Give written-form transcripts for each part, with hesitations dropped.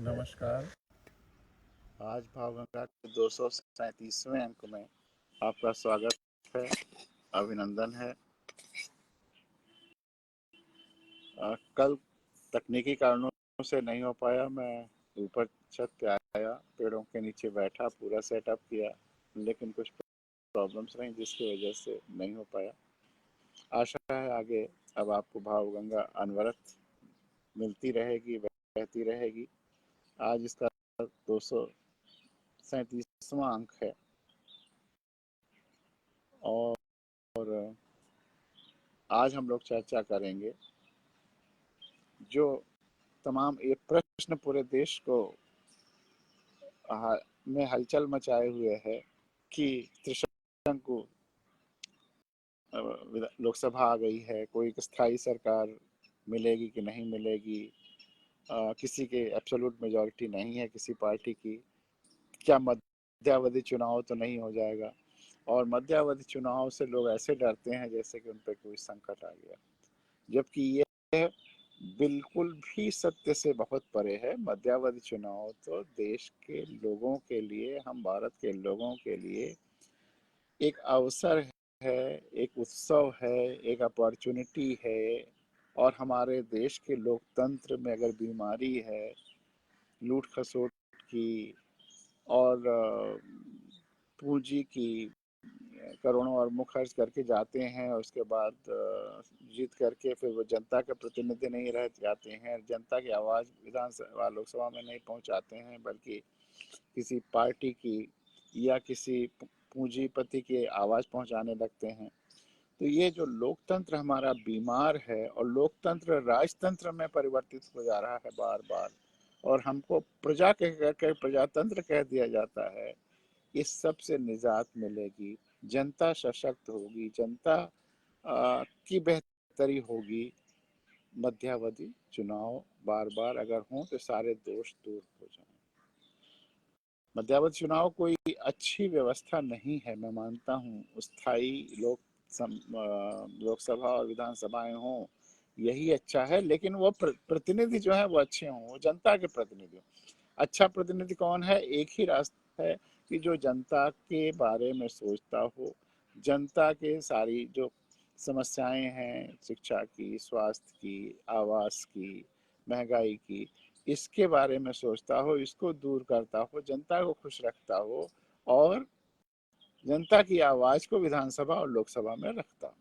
नमस्कार। आज भावगंगा के 237वें अंक में आपका स्वागत है, अभिनंदन है। कल तकनीकी कारणों से नहीं हो पाया। मैं ऊपर छत पे आया, पेड़ों के नीचे बैठा, पूरा सेटअप किया, लेकिन कुछ प्रॉब्लम्स रही जिसकी वजह से नहीं हो पाया। आशा है आगे अब आपको भावगंगा अनवरत मिलती रहेगी, बहती रहेगी। आज इसका 237वां अंक है और आज हम लोग चर्चा करेंगे जो तमाम ये प्रश्न पूरे देश को में हलचल मचाए हुए है कि त्रिशंकु लोकसभा आ गई है, कोई स्थायी सरकार मिलेगी कि नहीं मिलेगी, किसी के एब्सोल्यूट मेजॉरिटी नहीं है किसी पार्टी की, क्या मध्यावधि चुनाव तो नहीं हो जाएगा। और मध्यावधि चुनाव से लोग ऐसे डरते हैं जैसे कि उन पर कोई संकट आ गया, जबकि ये बिल्कुल भी सत्य से बहुत परे है। मध्यावधि चुनाव तो देश के लोगों के लिए, हम भारत के लोगों के लिए एक अवसर है, एक उत्सव है, एक अपॉर्चुनिटी है। और हमारे देश के लोकतंत्र में अगर बीमारी है लूट खसोट की और पूंजी की, करोड़ों अरबों खर्च करके जाते हैं और उसके बाद जीत करके फिर वो जनता के प्रतिनिधि नहीं रह जाते हैं, जनता की आवाज़ विधानसभा लोकसभा में नहीं पहुंचाते हैं, बल्कि किसी पार्टी की या किसी पूंजीपति की आवाज़ पहुंचाने लगते हैं। तो ये जो लोकतंत्र हमारा बीमार है और लोकतंत्र राजतंत्र में परिवर्तित हो जा रहा है बार बार, और हमको प्रजा के प्रजातंत्र कह दिया जाता है, इस सब से निजात मिलेगी। जनता सशक्त होगी, जनता की बेहतरी होगी। मध्यावधि चुनाव बार बार अगर हों तो सारे दोष दूर हो जाएं। मध्यावधि चुनाव कोई अच्छी व्यवस्था नहीं है, मैं मानता हूँ। स्थायी लोकसभा और विधानसभाएं हों यही अच्छा है, लेकिन वो प्रतिनिधि जो है वो अच्छे हों, वो जनता के प्रतिनिधि हों। अच्छा प्रतिनिधि कौन है? एक ही रास्ता है कि जो जनता के बारे में सोचता हो, जनता के सारी जो समस्याएं हैं, शिक्षा की, स्वास्थ्य की, आवास की, महंगाई की, इसके बारे में सोचता हो, इसको दूर करता हो, जनता को खुश रखता हो और जनता की आवाज को विधानसभा और लोकसभा में रखता हो,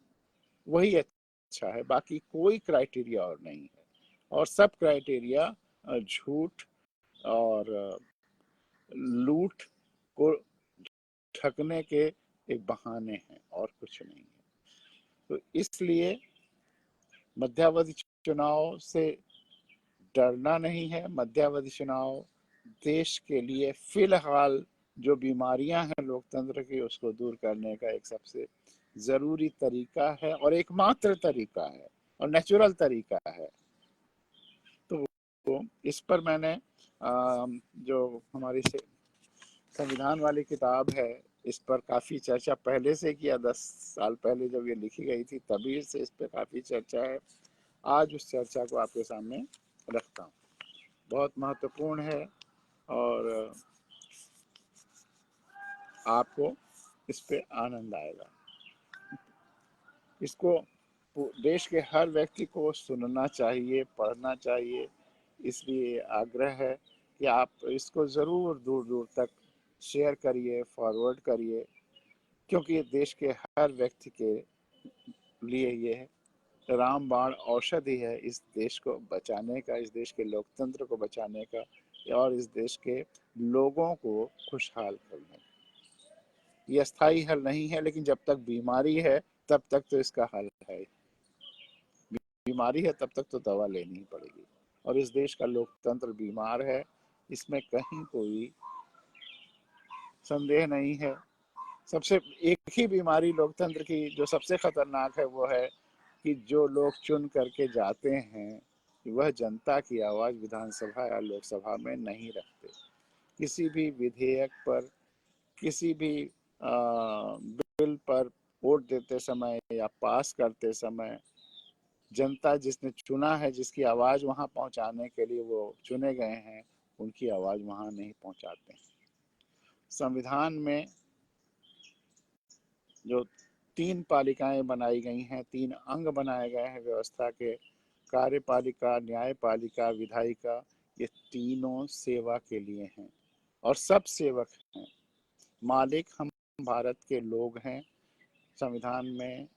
वही अच्छा है। बाकी कोई क्राइटेरिया और नहीं है, और सब क्राइटेरिया झूठ और लूट को ढकने के एक बहाने हैं और कुछ नहीं है। तो इसलिए मध्यावधि चुनाव से डरना नहीं है। मध्यावधि चुनाव देश के लिए फिलहाल जो बीमारियां हैं लोकतंत्र की, उसको दूर करने का एक सबसे जरूरी तरीका है और एकमात्र तरीका है और नेचुरल तरीका है। तो इस पर मैंने जो हमारी संविधान वाली किताब है, इस पर काफ़ी चर्चा पहले से किया। 10 साल पहले जब ये लिखी गई थी तभी से इस पर काफ़ी चर्चा है। आज उस चर्चा को आपके सामने रखता हूँ। बहुत महत्वपूर्ण है और आपको इस पे आनंद आएगा। इसको देश के हर व्यक्ति को सुनना चाहिए, पढ़ना चाहिए। इसलिए आग्रह है कि आप इसको ज़रूर दूर दूर तक शेयर करिए, फॉरवर्ड करिए, क्योंकि ये देश के हर व्यक्ति के लिए ये रामबाण औषधि है इस देश को बचाने का, इस देश के लोकतंत्र को बचाने का और इस देश के लोगों को खुशहाल करने का। ये अस्थाई हल नहीं है, लेकिन जब तक बीमारी है तब तक तो इसका हल है। बीमारी है तब तक तो दवा लेनी ही पड़ेगी, और इस देश का लोकतंत्र बीमार है, इसमें कहीं कोई संदेह नहीं है। सबसे एक ही बीमारी लोकतंत्र की जो सबसे खतरनाक है वो है कि जो लोग चुन करके जाते हैं वह जनता की आवाज़ विधानसभा या लोकसभा में नहीं रखते। किसी भी विधेयक पर, किसी भी बिल पर वोट देते समय या पास करते समय जनता जिसने चुना है, जिसकी आवाज़ वहाँ पहुँचाने के लिए वो चुने गए हैं, उनकी आवाज़ वहाँ नहीं पहुँचाते हैं। संविधान में जो 3 पालिकाएं बनाई गई हैं, 3 अंग बनाए गए हैं व्यवस्था के, कार्यपालिका, न्यायपालिका, विधायिका, ये तीनों सेवा के लिए हैं और सब सेवक हैं। मालिक हम भारत के लोग हैं। संविधान में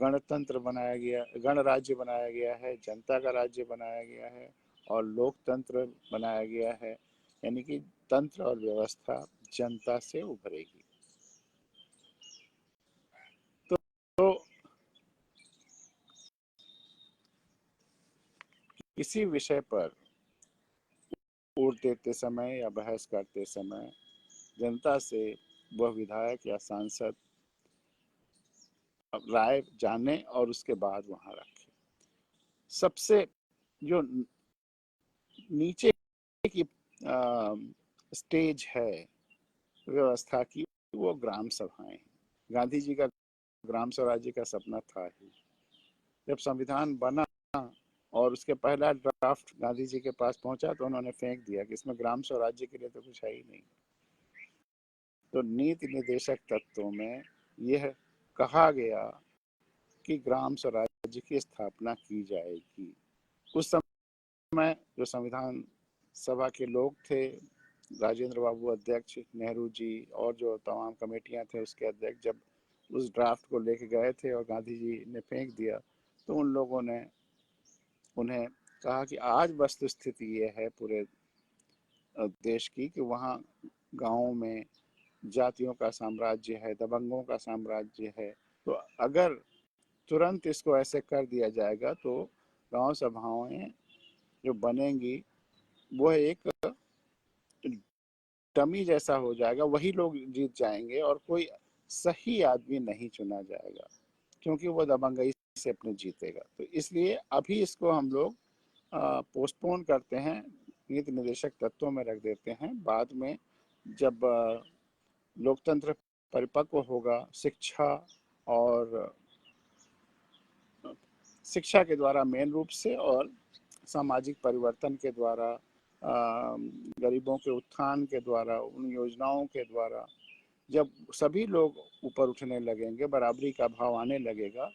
गणतंत्र बनाया गया, गणराज्य बनाया गया है, जनता का राज्य बनाया गया है और लोकतंत्र बनाया गया है, यानी कि तंत्र और व्यवस्था जनता से उभरेगी। तो किसी विषय पर वोट देते समय या बहस करते समय जनता से वह विधायक या सांसद राय जाने और उसके बाद वहां रखे। सबसे जो नीचे की स्टेज है व्यवस्था की, वो ग्राम सभाएं। गांधी जी का ग्राम स्वराज्य का सपना था ही। जब संविधान बना और उसके पहला ड्राफ्ट गांधी जी के पास पहुंचा तो उन्होंने फेंक दिया कि इसमें ग्राम स्वराज्य के लिए तो कुछ है ही नहीं। तो नीति निर्देशक तत्वों में यह कहा गया कि ग्राम स्वराज्य की स्थापना की जाएगी। उस समय जो संविधान सभा के लोग थे, राजेंद्र बाबू अध्यक्ष, नेहरू जी और जो तमाम कमेटियां थे उसके अध्यक्ष, जब उस ड्राफ्ट को लेके गए थे और गांधी जी ने फेंक दिया तो उन लोगों ने उन्हें कहा कि आज वस्तु स्थिति ये है पूरे देश की कि वहाँ गाँव में जातियों का साम्राज्य है, दबंगों का साम्राज्य है। तो अगर तुरंत इसको ऐसे कर दिया जाएगा तो गांव सभाएं जो बनेंगी वो एक डमी जैसा हो जाएगा, वही लोग जीत जाएंगे और कोई सही आदमी नहीं चुना जाएगा क्योंकि वो दबंगई से अपने जीतेगा। तो इसलिए अभी इसको हम लोग पोस्टपोन करते हैं, नीति निर्देशक तत्वों में रख देते हैं। बाद में जब लोकतंत्र परिपक्व होगा, शिक्षा के द्वारा मेन रूप से और सामाजिक परिवर्तन के द्वारा, गरीबों के उत्थान के द्वारा, उन योजनाओं के द्वारा जब सभी लोग ऊपर उठने लगेंगे, बराबरी का भाव आने लगेगा,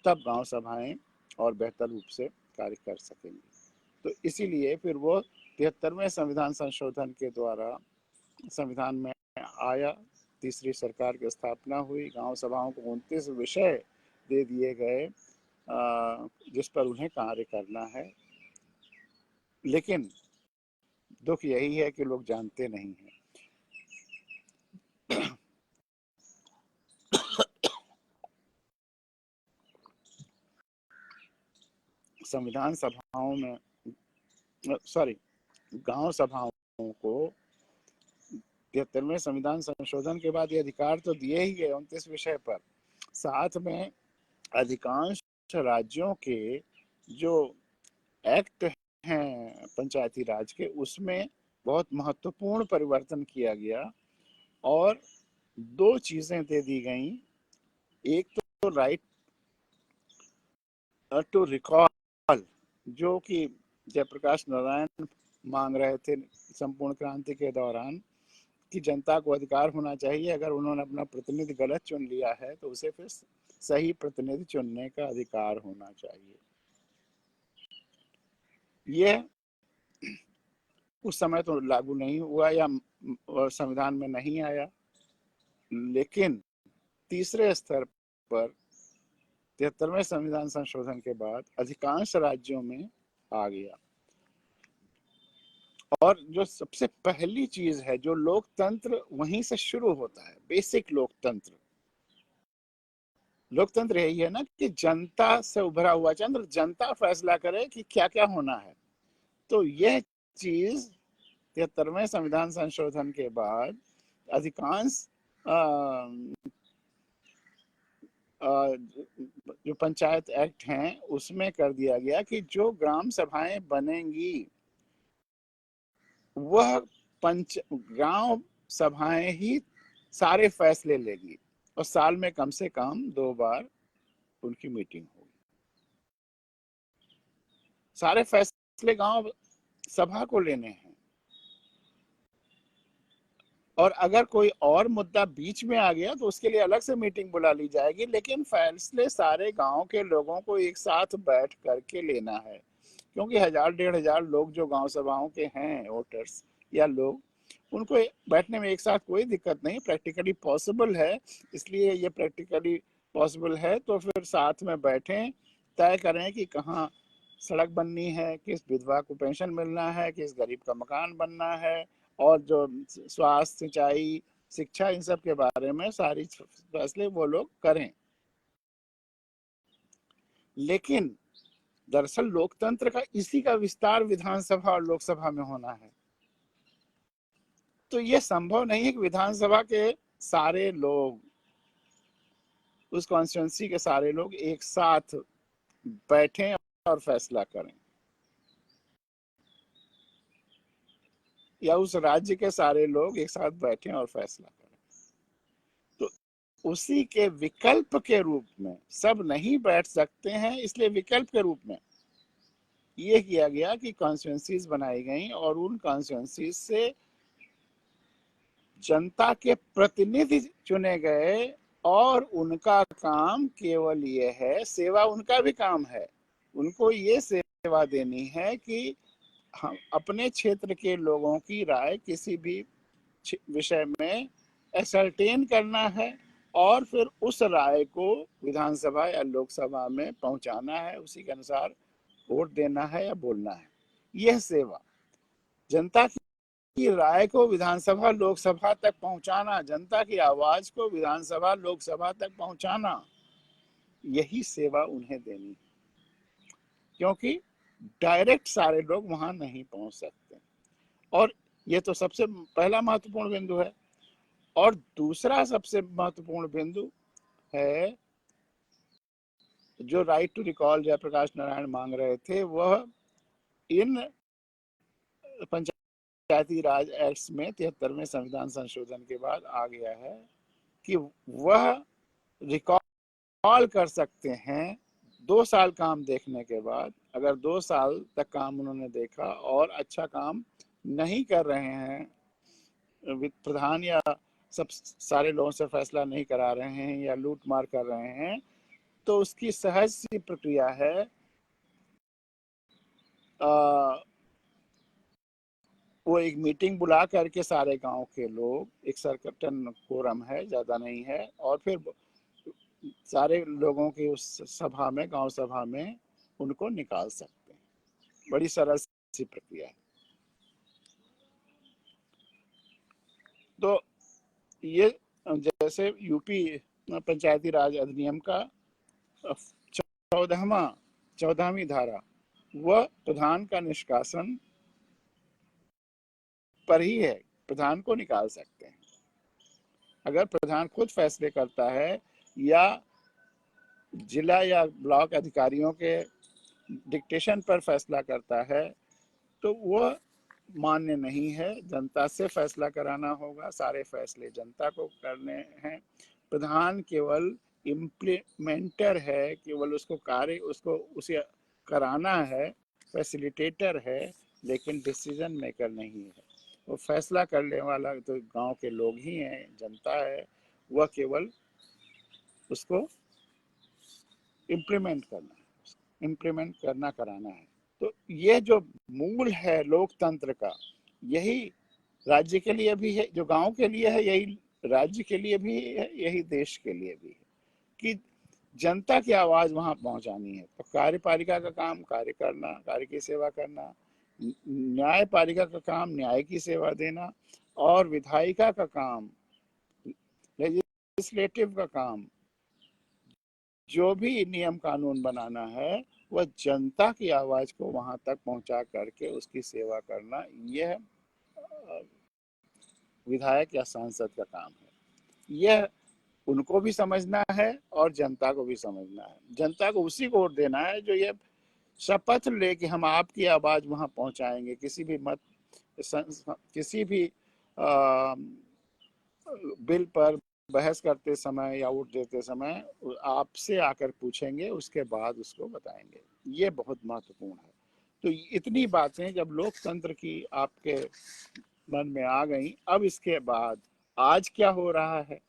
तब गांव सभाएं और बेहतर रूप से कार्य कर सकेंगी। तो इसीलिए फिर वो 73वें संविधान संशोधन के द्वारा संविधान में आया, तीसरी सरकार की स्थापना हुई, गांव सभाओं को 29 विषय दे दिए गए जिस पर उन्हें कार्य करना है। लेकिन दुख यही है कि लोग जानते नहीं हैं। संविधान सभाओं में, सॉरी, गांव सभाओं को 73वें संविधान संशोधन के बाद ये अधिकार तो दिए ही गए 29 विषय पर, साथ में अधिकांश राज्यों के जो एक्ट हैं पंचायती राज के, उसमें बहुत महत्वपूर्ण परिवर्तन किया गया और 2 चीजें दे दी गई। एक तो राइट टू रिकॉल, जो कि जयप्रकाश नारायण मांग रहे थे संपूर्ण क्रांति के दौरान, कि जनता को अधिकार होना चाहिए, अगर उन्होंने अपना प्रतिनिधि गलत चुन लिया है तो उसे फिर सही प्रतिनिधि चुनने का अधिकार होना चाहिए। यह उस समय तो लागू नहीं हुआ या संविधान में नहीं आया, लेकिन तीसरे स्तर पर 73वें संविधान संशोधन के बाद अधिकांश राज्यों में आ गया। और जो सबसे पहली चीज है, जो लोकतंत्र वहीं से शुरू होता है, बेसिक लोकतंत्र। लोकतंत्र यही है ना कि जनता से उभरा हुआ तंत्र, जनता फैसला करे कि क्या क्या होना है। तो यह चीज 73वें संविधान संशोधन के बाद अधिकांश जो पंचायत एक्ट हैं उसमें कर दिया गया कि जो ग्राम सभाएं बनेंगी वह गांव सभाएं ही सारे फैसले लेगी और साल में कम से कम 2 बार उनकी मीटिंग होगी। सारे फैसले गांव सभा को लेने हैं। और अगर कोई और मुद्दा बीच में आ गया तो उसके लिए अलग से मीटिंग बुला ली जाएगी, लेकिन फैसले सारे गांव के लोगों को एक साथ बैठ करके लेना है। क्योंकि 1000-1500 लोग जो गांव सभाओं के हैं, वोटर्स या लोग, उनको बैठने में एक साथ कोई दिक्कत नहीं, प्रैक्टिकली पॉसिबल है। इसलिए ये प्रैक्टिकली पॉसिबल है तो फिर साथ में बैठें, तय करें कि कहाँ सड़क बननी है, किस विधवा को पेंशन मिलना है, किस गरीब का मकान बनना है, और जो स्वास्थ्य, सिंचाई, शिक्षा, इन सब के बारे में सारी फैसले वो लोग करें। लेकिन दरअसल लोकतंत्र का इसी का विस्तार विधानसभा और लोकसभा में होना है। तो ये संभव नहीं है कि विधानसभा के सारे लोग, उस कॉन्स्टिट्यूंसी के सारे लोग एक साथ बैठें और फैसला करें, या उस राज्य के सारे लोग एक साथ बैठें और फैसला करें। तो उसी के विकल्प के रूप में, सब नहीं बैठ सकते हैं इसलिए विकल्प के रूप में ये किया गया कि कॉन्स्टिट्यूंसीज बनाई गई, और उन कॉन्स्टिट्यूंसीज से जनता के प्रतिनिधि चुने गए, और उनका काम केवल ये है, सेवा उनका भी काम है, उनको ये सेवा देनी है कि हम अपने क्षेत्र के लोगों की राय किसी भी विषय में एसरटेन करना है, और फिर उस राय को विधानसभा या लोकसभा में पहुंचाना है, उसी के अनुसार वोट देना है या बोलना है। यह सेवा, जनता की राय को विधानसभा लोकसभा तक पहुंचाना, जनता की आवाज को विधानसभा लोकसभा तक पहुंचाना, यही सेवा उन्हें देनी, क्योंकि डायरेक्ट सारे लोग वहां नहीं पहुंच सकते। और ये तो सबसे पहला महत्वपूर्ण बिंदु है। और दूसरा सबसे महत्वपूर्ण बिंदु है, जो right to recall Jayaprakash Narayan मांग रहे थे, वह इन पंचायती राज एक्ट में 73वें संविधान संशोधन के बाद आ गया है कि वह रिकॉल कर सकते हैं 2 साल काम देखने के बाद। अगर 2 साल तक काम उन्होंने देखा और अच्छा काम नहीं कर रहे हैं, प्रधान या सब सारे लोगों से फैसला नहीं करा रहे हैं, या लूट मार कर रहे हैं, तो उसकी सहज सी प्रक्रिया है, वो एक मीटिंग बुला करके सारे गांव के लोग, एक सर्कटन कोरम है, ज्यादा नहीं है, और फिर सारे लोगों की उस सभा में, गांव सभा में उनको निकाल सकते हैं। बड़ी सरल सी प्रक्रिया है। तो ये जैसे यूपी पंचायती राज अधिनियम का 14वीं धारा, वह प्रधान का निष्कासन पर ही है, प्रधान को निकाल सकते हैं। अगर प्रधान खुद फैसले करता है या जिला या ब्लॉक अधिकारियों के डिक्टेशन पर फैसला करता है, तो वह मान्य नहीं है। जनता से फैसला कराना होगा, सारे फैसले जनता को करने हैं। प्रधान केवल इम्प्लीमेंटर है, केवल उसको कार्य, उसको उसे कराना है, फैसिलिटेटर है, लेकिन डिसीजन मेकर नहीं है। वो फैसला करने वाला तो गांव के लोग ही हैं, जनता है, वह केवल उसको इम्प्लीमेंट करना कराना है। तो ये जो मूल है लोकतंत्र का, यही राज्य के लिए भी है, जो गांव के लिए है, यही राज्य के लिए भी है, यही देश के लिए भी है, कि जनता की आवाज वहां पहुंचानी है। तो कार्यपालिका का काम कार्य करना, कार्य की सेवा करना, न्यायपालिका का काम न्याय की सेवा देना, और विधायिका का काम, लेजिस्लेटिव का काम, जो भी नियम कानून बनाना है, वह जनता की आवाज को वहां तक पहुंचा करके उसकी सेवा करना, यह विधायक या सांसद का काम है। यह उनको भी समझना है और जनता को भी समझना है। जनता को उसी को वोट देना है जो ये शपथ ले कि हम आपकी आवाज वहां पहुंचाएंगे, किसी भी बिल पर बहस करते समय या वोट देते समय आपसे आकर पूछेंगे, उसके बाद उसको बताएंगे। ये बहुत महत्वपूर्ण है। तो इतनी बातें जब लोकतंत्र की आपके मन में आ गई। अब इसके बाद आज क्या हो रहा है?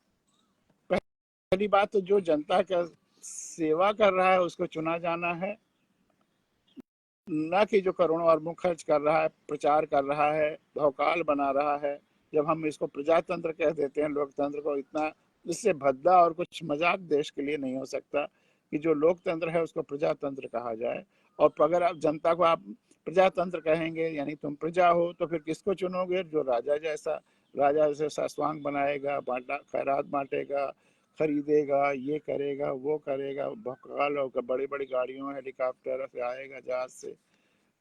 पहली बात तो जो जनता का सेवा कर रहा है उसको चुना जाना है, न कि जो करोड़ों अरबों खर्च कर रहा है, प्रचार कर रहा है, भौकाल बना रहा है। जब हम इसको प्रजातंत्र कह देते हैं, लोकतंत्र को, इतना इससे भद्दा और कुछ मजाक देश के लिए नहीं हो सकता कि जो लोकतंत्र है उसको प्रजातंत्र कहा जाए। और अगर आप जनता को आप प्रजातंत्र कहेंगे, यानी तुम प्रजा हो, तो फिर किसको चुनोगे? जो राजा जैसे सासवांग बनाएगा, बांटा खैरात बांटेगा, खरीदेगा, ये करेगा, वो करेगा, भौकाल होगा, बड़ी बड़ी गाड़ियों हेलीकॉप्टर से आएगा, जहाज से,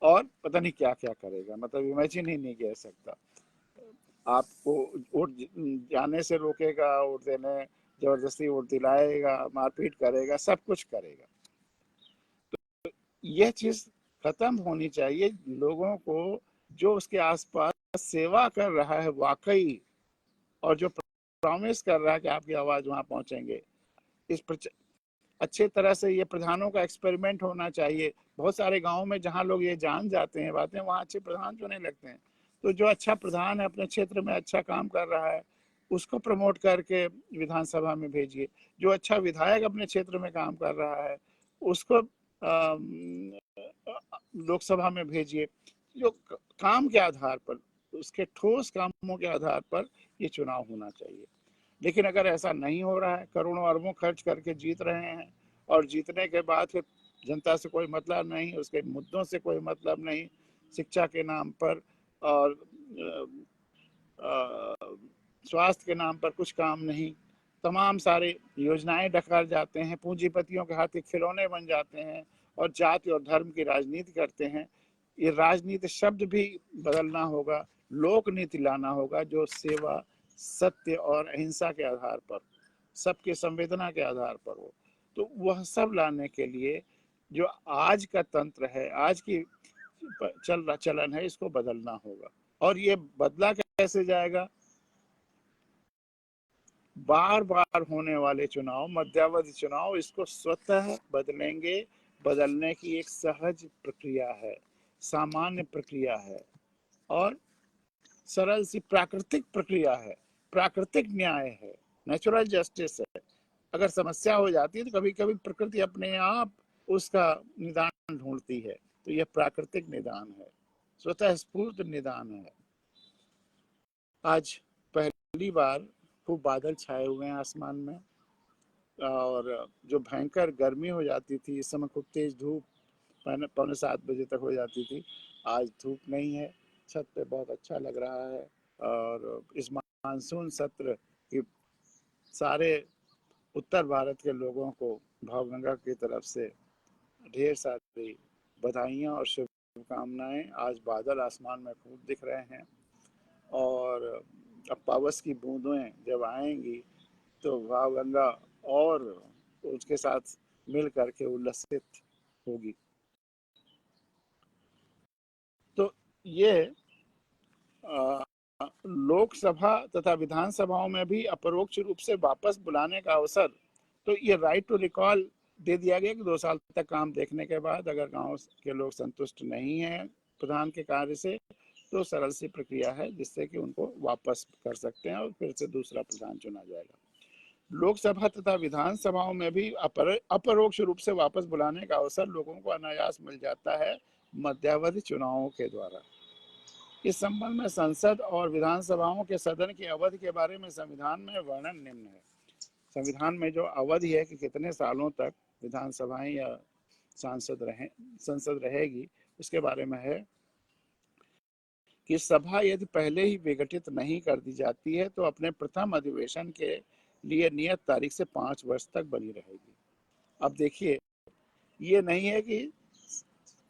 और पता नहीं क्या क्या करेगा, मतलब इमेजिन ही नहीं कर सकता। आपको वोट जाने से रोकेगा, वोट देने जबरदस्ती वोट दिलाएगा, मारपीट करेगा, सब कुछ करेगा। तो यह चीज खत्म होनी चाहिए। लोगों को जो उसके आसपास सेवा कर रहा है वाकई, और जो प्रॉमिस कर रहा है कि आपकी आवाज वहां पहुंचेंगे, इस अच्छे तरह से ये प्रधानों का एक्सपेरिमेंट होना चाहिए। बहुत सारे गांवों में जहां लोग ये जान जाते हैं बातें, वहां अच्छे प्रधान चुने लगते हैं। तो जो अच्छा प्रधान है, अपने क्षेत्र में अच्छा काम कर रहा है, उसको प्रमोट करके विधानसभा में भेजिए। जो अच्छा विधायक अपने क्षेत्र में काम कर रहा है, उसको लोकसभा में भेजिए। जो काम के आधार पर, उसके ठोस कामों के आधार पर ये चुनाव होना चाहिए। लेकिन अगर ऐसा नहीं हो रहा है, करोड़ों अरबों खर्च करके जीत रहे हैं, और जीतने के बाद फिर जनता से कोई मतलब नहीं, उसके मुद्दों से कोई मतलब नहीं, शिक्षा के नाम पर और स्वास्थ्य के नाम पर कुछ काम नहीं, तमाम सारे योजनाएं डकार जाते हैं, पूंजीपतियों के हाथ के खिलौने बन जाते हैं, और जाति और धर्म की राजनीति करते हैं। ये राजनीति शब्द भी बदलना होगा, लोक नीति लाना होगा, जो सेवा, सत्य और अहिंसा के आधार पर, सबके संवेदना के आधार पर हो। तो वह सब लाने के लिए जो आज का तंत्र है, आज की चलन है, इसको बदलना होगा। और ये बदला कैसे जाएगा? बार बार होने वाले चुनाव, मध्यावधि चुनाव, इसको स्वतः बदलेंगे। बदलने की एक सहज प्रक्रिया है, सामान्य प्रक्रिया है, और सरल सी प्राकृतिक प्रक्रिया है, प्राकृतिक न्याय है, नेचुरल जस्टिस है। अगर समस्या हो जाती है तो कभी कभी प्रकृति अपने आप उसका निदान ढूंढती है। तो यह प्राकृतिक निदान है, स्वतः स्फूर्त निदान है। आज पहली बार खूब बादल छाए हुए हैं आसमान में, और जो भयंकर गर्मी हो जाती थी, इस समय खूब तेज धूप 6:45 तक हो जाती थी, आज धूप नहीं है, छत पे बहुत अच्छा लग रहा है। और इस मानसून सत्र की सारे उत्तर भारत के लोगों को भावगंगा की तरफ से ढेर सारी बधाइयाँ और शुभकामनाएं। आज बादल आसमान में खूब दिख रहे हैं, और अब पावस की बूंदें जब आएंगी तो भावगंगा और उसके साथ मिल करके उल्लसित होगी। तो ये लोकसभा तथा विधानसभाओं में भी अपरोक्ष रूप से वापस बुलाने का अवसर, तो ये राइट टू रिकॉल दे दिया गया कि 2 साल तक काम देखने के बाद अगर गांव के लोग संतुष्ट नहीं हैं प्रधान के कार्य से, तो सरल सी प्रक्रिया है जिससे कि उनको वापस कर सकते हैं और फिर से दूसरा प्रधान चुना जाएगा। लोकसभा तथा विधानसभाओं में भी अपरोक्ष रूप से वापस बुलाने का अवसर लोगों को अनायास मिल जाता है मध्यावधि चुनावों के द्वारा। इस संबंध में संसद और विधानसभाओं के सदन की अवधि के बारे में संविधान में वर्णन निम्न है। संविधान में जो अवधि है कि कितने सालों तक विधानसभाएं या संसद रहेगी, उसके बारे में है कि सभा यदि पहले ही विघटित नहीं कर दी जाती है तो अपने प्रथम अधिवेशन के लिए नियत तारीख से 5 वर्ष तक बनी रहेगी। अब देखिए, ये नहीं है कि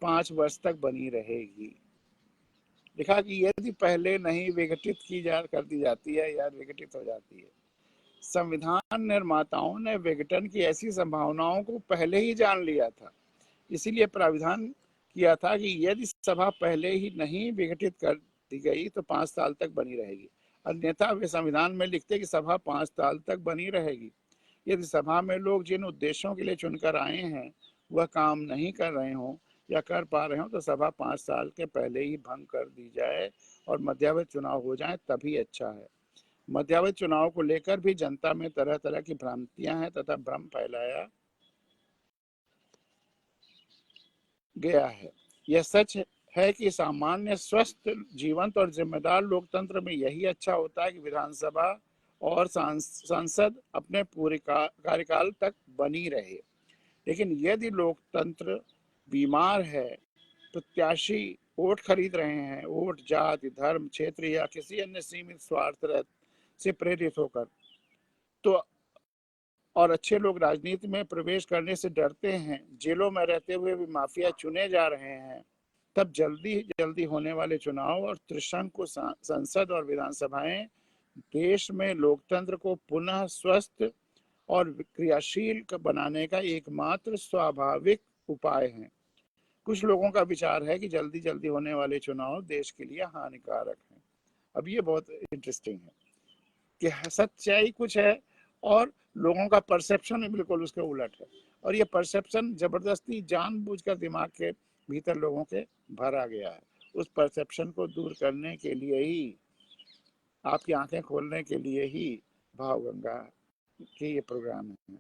5 वर्ष तक बनी रहेगी, लिखा कि यदि पहले नहीं विघटित कर दी जाती है या विघटित हो जाती है। संविधान निर्माताओं ने विघटन की ऐसी संभावनाओं को पहले ही जान लिया था, इसीलिए प्राविधान किया था कि यदि सभा पहले ही नहीं विघटित कर दी गई तो 5 साल तक बनी रहेगी। अन्यथा वे संविधान में लिखते कि सभा 5 साल तक बनी रहेगी। यदि सभा में लोग जिन उद्देश्यों के लिए चुनकर आए हैं वह काम नहीं कर रहे हों, या कर पा रहे हो तो सभा 5 साल के पहले ही भंग कर दी जाए और मध्यावधि चुनाव हो जाए तभी अच्छा है। मध्यावधि चुनाव को लेकर भी जनता में तरह तरह की भ्रांतियां हैं तथा भ्रम फैलाया गया है। यह सच है कि सामान्य स्वस्थ जीवंत और जिम्मेदार लोकतंत्र में यही अच्छा होता है कि विधानसभा और संसद अपने पूरे कार्यकाल तक बनी रहे। लेकिन यदि लोकतंत्र बीमार है, प्रत्याशी वोट खरीद रहे हैं, वोट जाति धर्म क्षेत्र या किसी अन्य सीमित स्वार्थ से प्रेरित होकर, तो और अच्छे लोग राजनीति में प्रवेश करने से डरते हैं, जेलों में रहते हुए भी माफिया चुने जा रहे हैं, तब जल्दी जल्दी होने वाले चुनाव और त्रिशंकु संसद और विधानसभाएं देश में लोकतंत्र को पुनः स्वस्थ और क्रियाशील बनाने का एकमात्र स्वाभाविक उपाय है। कुछ लोगों का विचार है कि जल्दी जल्दी होने वाले चुनाव देश के लिए हानिकारक हैं। अब ये बहुत इंटरेस्टिंग है कि सच्चाई कुछ है और लोगों का परसेप्शन बिल्कुल उसके उलट है, और ये परसेप्शन जबरदस्ती जानबूझकर दिमाग के भीतर लोगों के भरा गया है। उस परसेप्शन को दूर करने के लिए ही, आपकी आंखें खोलने के लिए ही भावगंगा के ये प्रोग्राम है।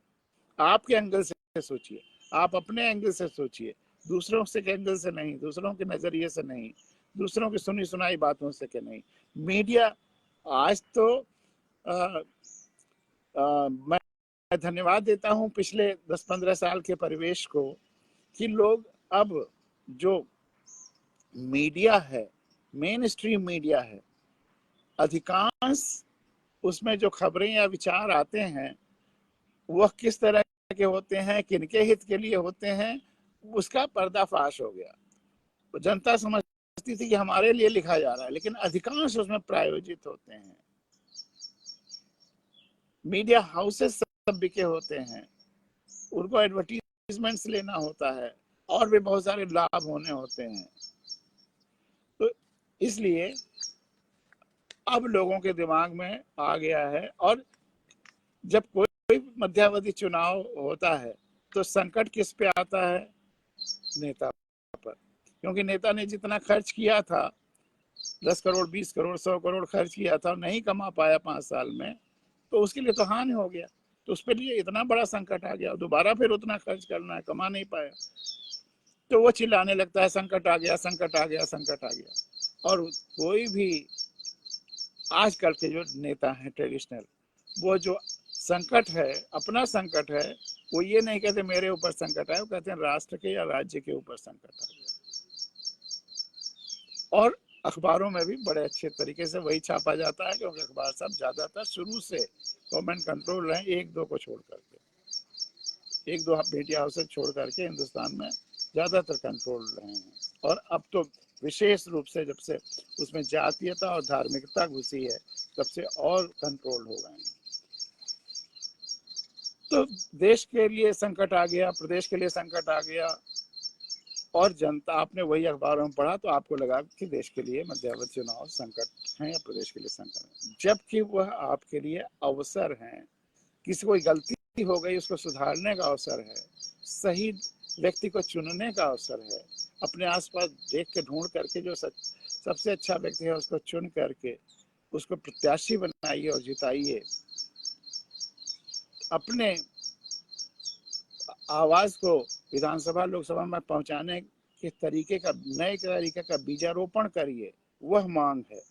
आपके एंगल से सोचिए, आप अपने एंगल से सोचिए, दूसरों से के एंगल से नहीं, दूसरों के नजरिए से नहीं, दूसरों की सुनी सुनाई बातों से के नहीं। मीडिया आज तो मैं धन्यवाद देता हूं पिछले 10-15 साल के परिवेश को कि लोग अब जो मीडिया है, मेन स्ट्रीम मीडिया है, अधिकांश उसमें जो खबरें या विचार आते हैं वह किस तरह के होते हैं, किनके हित के लिए होते हैं, उसका पर्दाफाश हो गया। जनता समझती थी कि हमारे लिए लिखा जा रहा है, लेकिन अधिकांश उसमें प्रायोजित होते हैं। मीडिया हाउसेस सब बिके होते हैं, उनको एडवर्टीजमेंट्स लेना होता है और भी बहुत सारे लाभ होने होते हैं। तो इसलिए अब लोगों के दिमाग में आ गया है, और जब कोई मध्यावधि चुनाव होता है तो संकट किस पे आता है? नेता पर। क्योंकि नेता ने जितना खर्च किया था, 10 करोड़ 20 करोड़ 100 करोड़ खर्च किया था, नहीं कमा पाया 5 साल में, तो उसके लिए तो हानि हो गया। तो उस पर लिए इतना बड़ा संकट आ गया, दोबारा फिर उतना खर्च करना है, कमा नहीं पाया, तो वो चिल्लाने लगता है संकट आ गया, संकट आ गया, संकट आ गया। और कोई भी आजकल के जो नेता हैं ट्रेडिशनल, वो जो संकट है, अपना संकट है, वो ये नहीं कहते मेरे ऊपर संकट आया, वो कहते हैं राष्ट्र के या राज्य के ऊपर संकट आ गया। और अखबारों में भी बड़े अच्छे तरीके से वही छापा जाता है, क्योंकि अखबार सब ज्यादातर शुरू से गवर्नमेंट कंट्रोल रहे, एक दो को छोड़ करके, एक दो मीडिया हाउस छोड़ करके हिंदुस्तान में ज्यादातर कंट्रोल रहे हैं। और अब तो विशेष रूप से जब से उसमें जातीयता और धार्मिकता घुसी है, तब से और कंट्रोल हो गए हैं। तो देश के लिए संकट आ गया, प्रदेश के लिए संकट आ गया, और जनता, आपने वही अखबारों में पढ़ा तो आपको लगा कि देश के लिए मध्यावधि चुनाव संकट है या प्रदेश के लिए संकट है, जबकि वह आपके लिए अवसर है। किसी कोई गलती हो गई, उसको सुधारने का अवसर है, सही व्यक्ति को चुनने का अवसर है, अपने आसपास देख के ढूंढ करके जो सबसे अच्छा व्यक्ति है उसको चुन करके उसको प्रत्याशी बनाइए और जिताइए। अपने आवाज को विधानसभा लोकसभा में पहुंचाने के तरीके का, नए तरीके का बीजारोपण करिए, वह मांग है।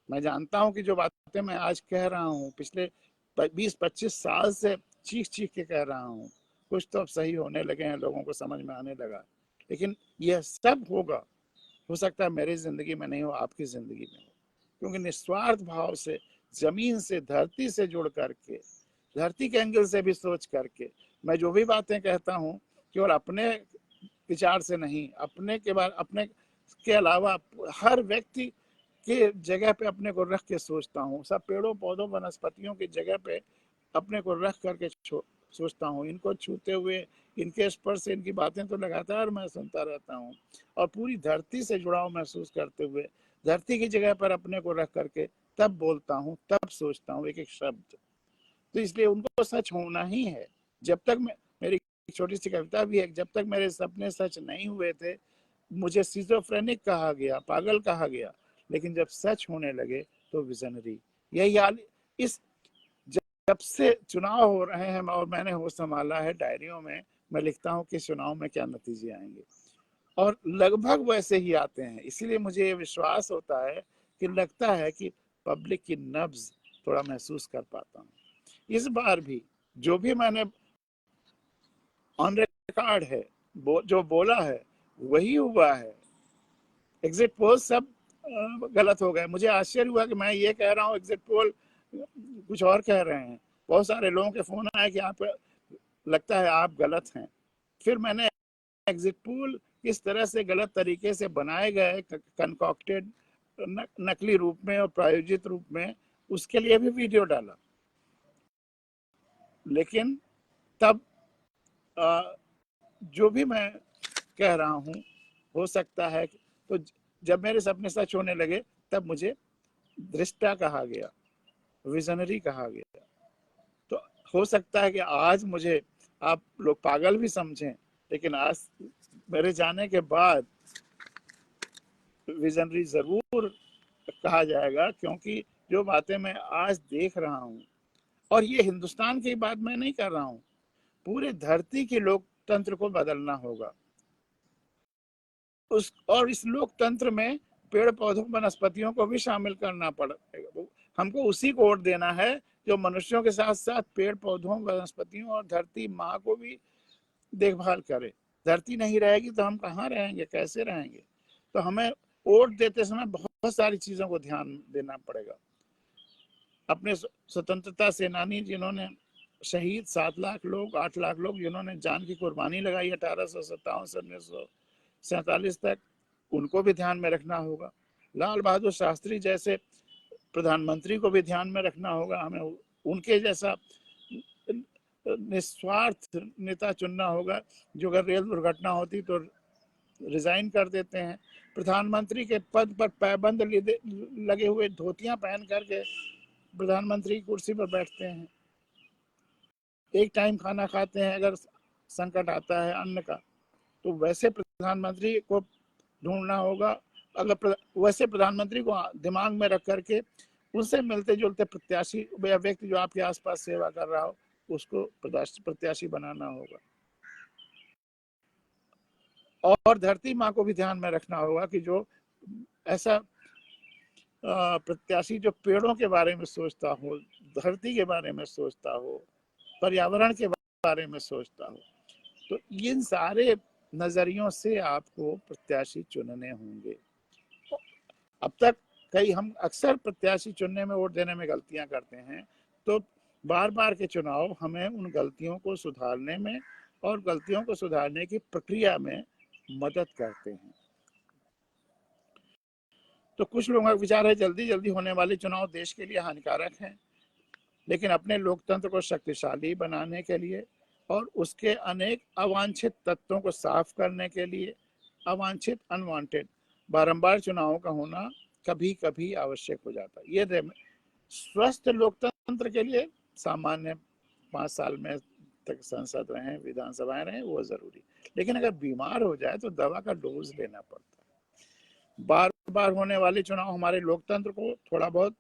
मैं जानता हूं कि जो बातें मैं आज कह रहा हूं, पिछले 20-25 साल से चीख चीख के कह रहा हूं, कुछ तो अब सही होने लगे हैं, लोगों को समझ में आने लगा। लेकिन यह सब होगा, हो सकता है मेरी जिंदगी में नहीं हो, आपकी जिंदगी में हो, क्योंकि निस्वार्थ भाव से, जमीन से, धरती से जुड़ करके, धरती के एंगल से भी सोच करके मैं जो भी बातें कहता हूँ केवल अपने विचार से नहीं, अपने के बाद अपने के अलावा हर व्यक्ति के जगह पे अपने को रख के सोचता हूँ। सब पेड़ों पौधों वनस्पतियों की जगह पे अपने को रख करके सोचता हूँ। इनको छूते हुए, इनके स्पर्श से इनकी बातें तो लगातार मैं सुनता रहता हूँ, और पूरी धरती से जुड़ाव महसूस करते हुए धरती की जगह पर अपने को रख करके तब बोलता हूँ, तब सोचता हूँ एक एक शब्द। तो इसलिए उनको सच होना ही है। जब तक मेरी छोटी सी कविता भी है, जब तक मेरे सपने सच नहीं हुए थे मुझे सिजोफ्रेनिक कहा गया, पागल कहा गया, लेकिन जब सच होने लगे तो विजनरी। यही हाल इस जब से चुनाव हो रहे हैं और मैंने होश संभाला है, डायरियों में मैं लिखता हूँ कि चुनाव में क्या नतीजे आएंगे, और लगभग वैसे ही आते हैं। इसीलिए मुझे ये विश्वास होता है कि लगता है कि पब्लिक की नब्ज थोड़ा महसूस कर पाता हूँ। इस बार भी जो भी मैंने ऑन रिकॉर्ड है, जो बोला है वही हुआ है। एग्जिट पोल सब गलत हो गए। मुझे आश्चर्य हुआ कि मैं ये कह रहा हूँ, एग्जिट पोल कुछ और कह रहे हैं। बहुत सारे लोगों के फोन आए कि आप लगता है आप गलत हैं। फिर मैंने एग्जिट पोल किस तरह से गलत तरीके से बनाए गए, कंकॉक्टेड, नकली रूप में और प्रायोजित रूप में, उसके लिए भी वीडियो डाला। लेकिन तब जो भी मैं कह रहा हूँ हो सकता है, तो जब मेरे सपने सच होने लगे तब मुझे दृष्टा कहा गया, विजनरी कहा गया। तो हो सकता है कि आज मुझे आप लोग पागल भी समझें, लेकिन आज मेरे जाने के बाद विजनरी जरूर कहा जाएगा, क्योंकि जो बातें मैं आज देख रहा हूँ, और ये हिंदुस्तान की बात मैं नहीं कर रहा हूँ, पूरे धरती के लोकतंत्र को बदलना होगा। और इस लोकतंत्र में पेड़ पौधों, वनस्पतियों को भी शामिल करना पड़ेगा। हमको उसी को वोट देना है जो मनुष्यों के साथ साथ पेड़ पौधों, वनस्पतियों और धरती माँ को भी देखभाल करे। धरती नहीं रहेगी तो हम कहाँ रहेंगे, कैसे रहेंगे? तो हमें वोट देते समय बहुत सारी चीजों को ध्यान देना पड़ेगा। अपने स्वतंत्रता सेनानी जिन्होंने शहीद 7 लाख लोग, 8 लाख लोग जिन्होंने जान की कुर्बानी लगाई 1857 से 1947 तक, उनको भी ध्यान में रखना होगा। लाल बहादुर शास्त्री जैसे प्रधानमंत्री को भी ध्यान में रखना होगा। हमें उनके जैसा निस्वार्थ नेता चुनना होगा, जो अगर रेल दुर्घटना होती तो रिजाइन कर देते हैं। प्रधानमंत्री के पद पर पैबंद लगे हुए धोतियां पहन करके प्रधानमंत्री की कुर्सी पर बैठते हैं। एक टाइम खाना खाते हैं, अगर संकट आता है अन्न का तो वैसे प्रधानमंत्री को ढूंढना होगा। अगर वैसे प्रधानमंत्री को दिमाग में रख करके उनसे मिलते जुलते प्रत्याशी या व्यक्ति जो आपके आसपास सेवा कर रहा हो उसको प्रत्याशी बनाना होगा। और धरती माँ को भी ध्यान में रखना होगा कि जो ऐसा प्रत्याशी जो पेड़ों के बारे में सोचता हो, धरती के बारे में सोचता हो, पर्यावरण के बारे में सोचता हो। तो इन सारे नजरियों से आपको प्रत्याशी चुनने होंगे। अब तक हम अक्सर प्रत्याशी चुनने में, वोट देने में गलतियां करते हैं, तो बार बार के चुनाव हमें उन गलतियों को सुधारने में और गलतियों को सुधारने की प्रक्रिया में मदद करते हैं। तो कुछ लोगों का विचार है जल्दी जल्दी होने वाले चुनाव देश के लिए हानिकारक हैं, लेकिन अपने लोकतंत्र को शक्तिशाली बनाने के लिए और उसके अनेक अवांछित तत्वों को साफ करने के लिए, अवांछित, अनवांटेड, बारंबार चुनावों का होना कभी कभी आवश्यक हो जाता है। ये स्वस्थ लोकतंत्र के लिए सामान्य 5 साल में तक संसद रहे, विधानसभाएं रहे, वो जरूरी। लेकिन अगर बीमार हो जाए तो दवा का डोज लेना पड़ता है। बार बार होने वाले चुनाव हमारे लोकतंत्र को थोड़ा बहुत,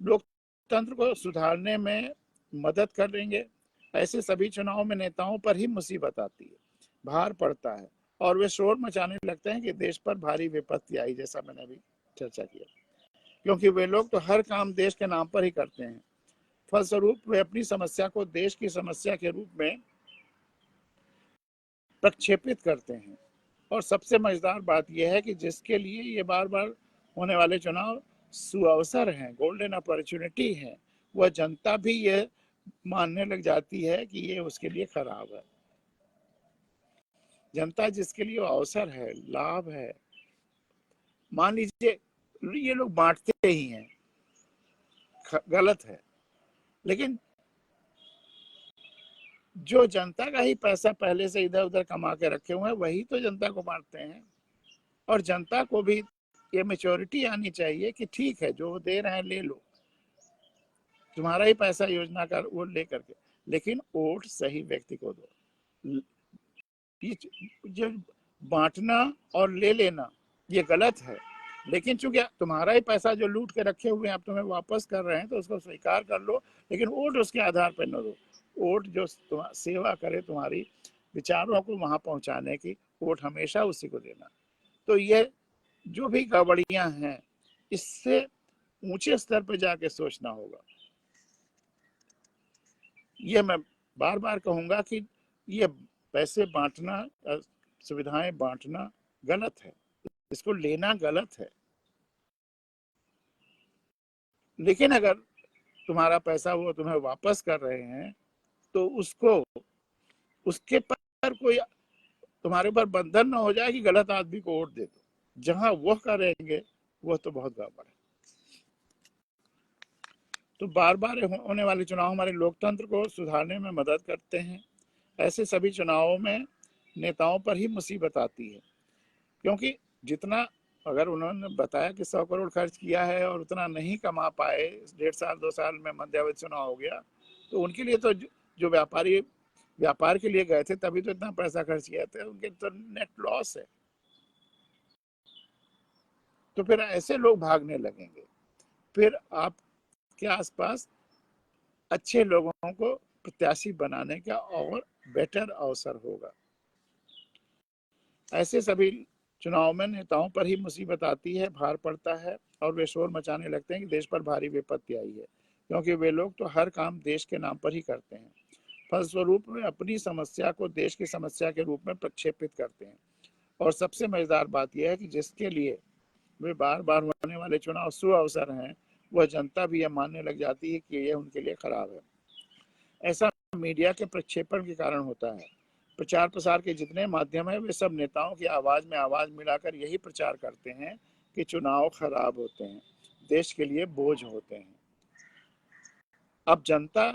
लोकतंत्र को सुधारने में मदद कर देंगे। ऐसे सभी चुनाव में नेताओं पर ही मुसीबत आती है, भार पड़ता है और वे शोर मचाने लगते हैं कि देश पर भारी विपत्ति आई, जैसा मैंने अभी चर्चा किया, क्योंकि वे लोग तो हर काम देश के नाम पर ही करते हैं। फलस्वरूप वे अपनी समस्या को देश की समस्या के रूप में प्रक्षेपित करते हैं। और सबसे मजेदार बात यह है कि जिसके लिए ये बार बार होने वाले चुनाव सुअवसर हैं, गोल्डन अपॉर्चुनिटी है, वह जनता भी ये मानने लग जाती है कि ये उसके लिए खराब है। जनता जिसके लिए अवसर है, लाभ है, मान लीजिए ये लोग बांटते ही हैं, गलत है, लेकिन जो जनता का ही पैसा पहले से इधर उधर कमा के रखे हुए हैं वही तो जनता को बांटते हैं। और जनता को भी ये मेच्योरिटी आनी चाहिए कि ठीक है, जो दे रहे हैं ले लो, तुम्हारा ही पैसा योजना का वो ले करके, लेकिन वोट सही व्यक्ति को दो। ये जो बांटना और ले लेना ये गलत है, लेकिन चूंकि तुम्हारा ही पैसा जो लूट के रखे हुए हैं अब तुम्हें वापस कर रहे हैं तो उसको स्वीकार कर लो, लेकिन वोट उसके आधार पर न दो। वोट जो सेवा करे तुम्हारी विचारों को वहां पहुंचाने की, वोट हमेशा उसी को देना। तो ये जो भी गड़बड़ियां हैं इससे ऊंचे स्तर पर जाके सोचना होगा। ये मैं बार बार कहूंगा कि ये पैसे बांटना, सुविधाएं बांटना गलत है, इसको लेना गलत है। लेकिन अगर तुम्हारा पैसा वो तुम्हें वापस कर रहे हैं तो उसको उसके पर कोई तुम्हारे ऊपर बंधन ना हो जाए कि गलत आदमी को वोट दे दो। जहां वह करेंगे वह तो बहुत गड़बड़ है। तो बार बार होने वाले चुनाव हमारे लोकतंत्र को सुधारने में मदद करते हैं। ऐसे सभी चुनावों में नेताओं पर ही मुसीबत आती है, क्योंकि जितना अगर उन्होंने बताया कि 100 करोड़ खर्च किया है और उतना नहीं कमा पाए, 1.5 साल 2 साल में मध्यावधि चुनाव हो गया, तो उनके लिए तो जो व्यापारी व्यापार के लिए गए थे तभी तो इतना पैसा खर्च किया था, उनके तो नेट लॉस है। तो फिर ऐसे लोग भागने लगेंगे, फिर आपके आसपास अच्छे लोगों को प्रत्याशी बनाने का और बेटर अवसर होगा। ऐसे सभी चुनाव में नेताओं पर ही मुसीबत आती है, भार पड़ता है और वे शोर मचाने लगते हैं कि देश पर भारी विपत्ति आई है, क्योंकि वे लोग तो हर काम देश के नाम पर ही करते हैं। फलस्वरूप वे अपनी समस्या को देश की समस्या के रूप में प्रक्षेपित करते हैं। और सबसे मजेदार बात यह है कि जिसके लिए वे बार बार होने वाले चुनाव सुअवसर हैं, वह जनता भी यह मानने लग जाती है कि यह उनके लिए खराब है। ऐसा मीडिया के प्रक्षेपण के कारण होता है। प्रचार प्रसार के जितने माध्यम है वे सब नेताओं की आवाज में आवाज मिलाकर यही प्रचार करते हैं कि चुनाव खराब होते हैं, देश के लिए बोझ होते हैं। अब जनता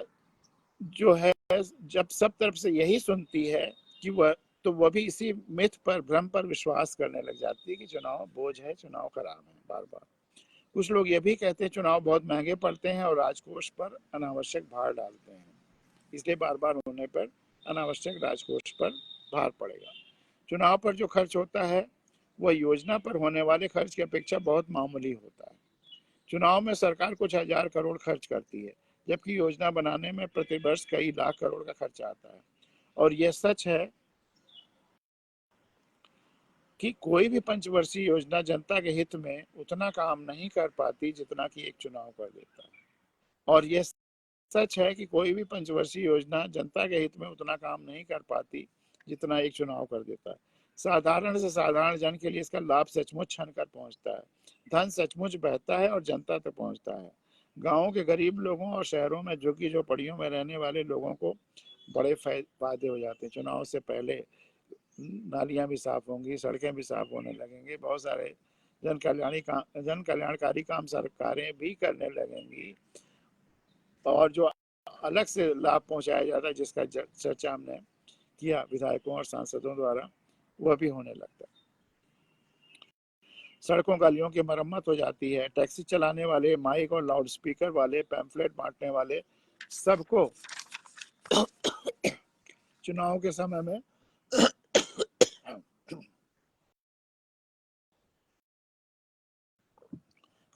जो है जब सब तरफ से यही सुनती है कि वह भी इसी मिथ पर, भ्रम पर विश्वास करने लग जाती है कि चुनाव बोझ है, चुनाव खराब है। बार बार कुछ लोग ये भी कहते हैं चुनाव बहुत महंगे पड़ते हैं और राजकोष पर अनावश्यक भार डालते हैं, इसलिए बार बार होने पर अनावश्यक राजकोष पर भार पड़ेगा। चुनाव पर जो खर्च होता है वह योजना पर होने वाले खर्च की अपेक्षा बहुत मामूली होता है। चुनाव में सरकार कुछ 1000 करोड़ खर्च करती है, जबकि योजना बनाने में प्रतिवर्ष कई लाख करोड़ का खर्च आता है। और यह सच है कि कोई भी पंचवर्षीय योजना जनता के हित में उतना काम नहीं कर पाती जितना कि एक चुनाव कर देता है। और यह सच है कि कोई भी पंचवर्षीय योजना जनता के हित में उतना काम नहीं कर पाती जितना एक चुनाव कर देता है। साधारण से साधारण जन के लिए इसका लाभ सचमुच छन कर पहुंचता है, धन सचमुच बहता है और जनता तक पहुंचता है। गांवों के गरीब लोगों और शहरों में झुग्गी झोपड़ियों में रहने वाले लोगों को बड़े फायदे हो जाते हैं। चुनाव से पहले नालियां भी साफ होंगी, सड़कें भी साफ होने लगेंगी, बहुत सारे जन कल्याणकारी काम सरकारें भी करने लगेंगी, और जो अलग से लाभ पहुंचाया जाता है जिसका चर्चा हमने किया विधायकों और सांसदों द्वारा, वह भी होने लगता है। सड़कों गलियों की मरम्मत हो जाती है। टैक्सी चलाने वाले, माइक और लाउड स्पीकर वाले, पैम्फलेट बांटने वाले, सबको चुनाव के समय में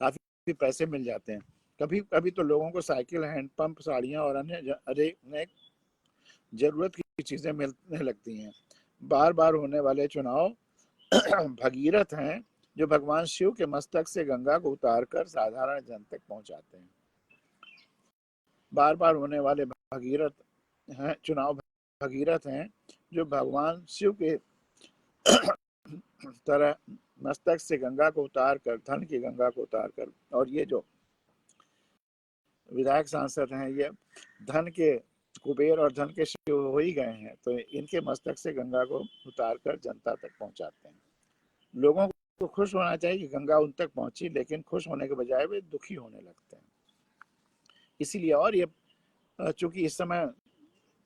काफी पैसे मिल जाते हैं। कभी कभी तो लोगों को साइकिल, हैंडपंप, साड़ियां और अन्य अनेक जरूरत की चीजें मिलने लगती हैं। बार बार होने वाले चुनाव भगीरथ हैं जो भगवान शिव के मस्तक से गंगा को उतारकर साधारण जन तक पहुंचाते हैं। बार बार होने वाले चुनाव भगीरथ हैं जो भगवान शिव के तरह मस्तक से गंगा को उतार कर, धन की गंगा को उतार कर, और ये जो विधायक सांसद हैं ये धन के कुबेर और धन के शिव हो ही गए हैं, तो इनके मस्तक से गंगा को उतार कर जनता तक पहुंचाते हैं। लोगों को खुश होना चाहिए कि गंगा उन तक पहुंची, लेकिन खुश होने के बजाय वे दुखी होने लगते हैं। इसीलिए, और ये चूंकि इस समय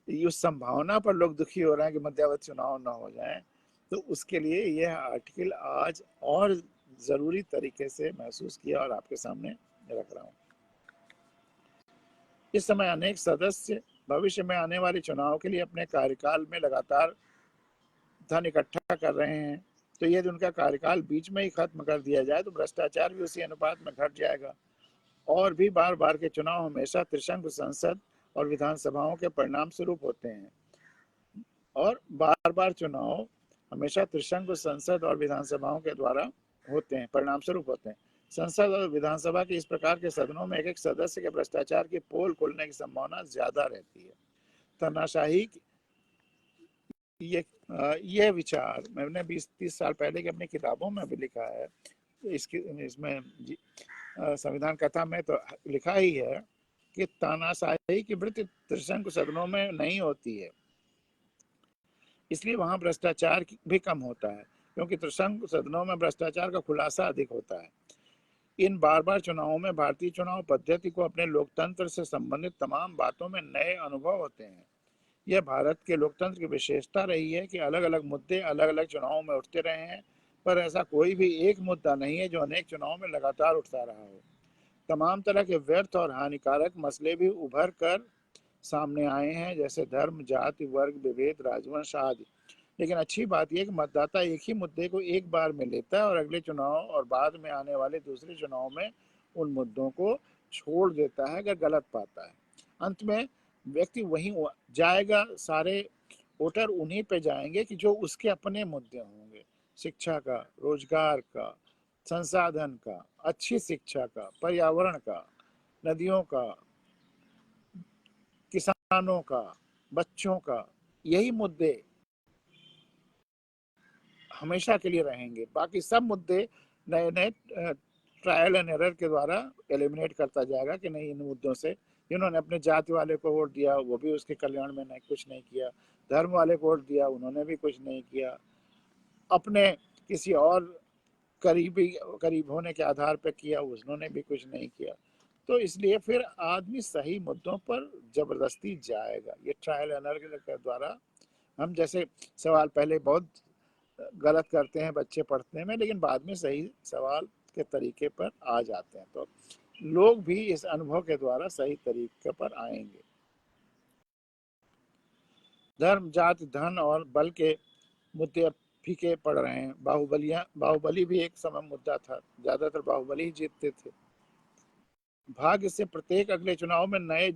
उस संभावना पर लोग दुखी हो रहे हैं कि मध्यावधि चुनाव न हो जाए, तो उसके लिए यह आर्टिकल आज और जरूरी तरीके से महसूस किया और आपके सामने रख रहा हूं। इस समय अनेक सदस्य भविष्य में आने वाले चुनाव के लिए अपने कार्यकाल में लगातार धन इकट्ठा कर रहे हैं, तो यदि उनका कार्यकाल बीच में ही खत्म कर दिया जाए तो भ्रष्टाचार भी उसी अनुपात में घट जाएगा। और भी बार बार के चुनाव हमेशा त्रिशंकु संसद और विधानसभाओं के परिणाम स्वरूप होते हैं। और बार बार चुनाव हमेशा त्रिशंकु संसद और विधानसभाओं के द्वारा होते हैं, परिणाम स्वरूप होते हैं। संसद और विधानसभा के इस प्रकार के सदनों में एक सदस्य के भ्रष्टाचार की पोल खुलने की संभावना ज्यादा रहती है। तानाशाही ये विचार मैंने 20-30 साल पहले की अपनी किताबों में भी लिखा है। इसमें संविधान कथा में तो लिखा ही है कि तानाशाही की वृत्ति त्रिशंकु सदनों में नहीं होती है, इसलिए वहां भ्रष्टाचार भी कम होता है, क्योंकि त्रिशंकु सदनों में भ्रष्टाचार का खुलासा अधिक होता है। इन बार बार चुनावों में भारतीय चुनाव पद्धति को अपने लोकतंत्र से संबंधित तमाम बातों में नए अनुभव होते हैं। यह भारत के लोकतंत्र की विशेषता रही है कि अलग अलग मुद्दे अलग अलग चुनावों में उठते रहे हैं, पर ऐसा कोई भी एक मुद्दा नहीं है जो अनेक चुनावों में लगातार उठता रहा हो। तमाम तरह के व्यर्थ और हानिकारक मसले भी उभर कर सामने आए हैं, जैसे धर्म, जाति, वर्ग, विभेद, राजवंश आदि। लेकिन अच्छी बात यह कि मतदाता एक ही मुद्दे को एक बार में लेता है और अगले चुनाव और बाद में आने वाले दूसरे चुनाव में उन मुद्दों को छोड़ देता है अगर गलत पाता है। अंत में व्यक्ति वहीं जाएगा, सारे वोटर उन्हीं पे जाएंगे कि जो उसके अपने मुद्दे होंगे, शिक्षा का, रोजगार का, संसाधन का, अच्छी शिक्षा का, पर्यावरण का, नदियों का, किसानों का, बच्चों का। यही मुद्दे हमेशा के लिए रहेंगे। बाकी सब मुद्दे नए नए ट्रायल एंड एरर के द्वारा एलिमिनेट करता जाएगा कि नहीं, इन मुद्दों से जिन्होंने अपने जाति वाले को वोट दिया वो भी उसके कल्याण में नहीं कुछ नहीं किया, धर्म वाले को वोट दिया उन्होंने भी कुछ नहीं किया, अपने किसी और करीब होने के आधार पर किया उन्होंने भी कुछ नहीं किया। तो इसलिए फिर आदमी सही मुद्दों पर जबरदस्ती जाएगा। ये ट्रायल एंड एरर के द्वारा हम जैसे सवाल पहले बहुत गलत करते हैं बच्चे पढ़ने में, लेकिन बाद में सही सवाल के तरीके पर आ जाते हैं, तो लोग भी इस अनुभव के द्वारा सही तरीके पर आएंगे। धर्म, जाति, धन और बल के मुद्दे अब फीके पड़ रहे हैं। बाहुबली भी एक समय मुद्दा था, ज्यादातर बाहुबली ही जीतते थे। भाग्य से प्रत्येक अगले चुनाव में नए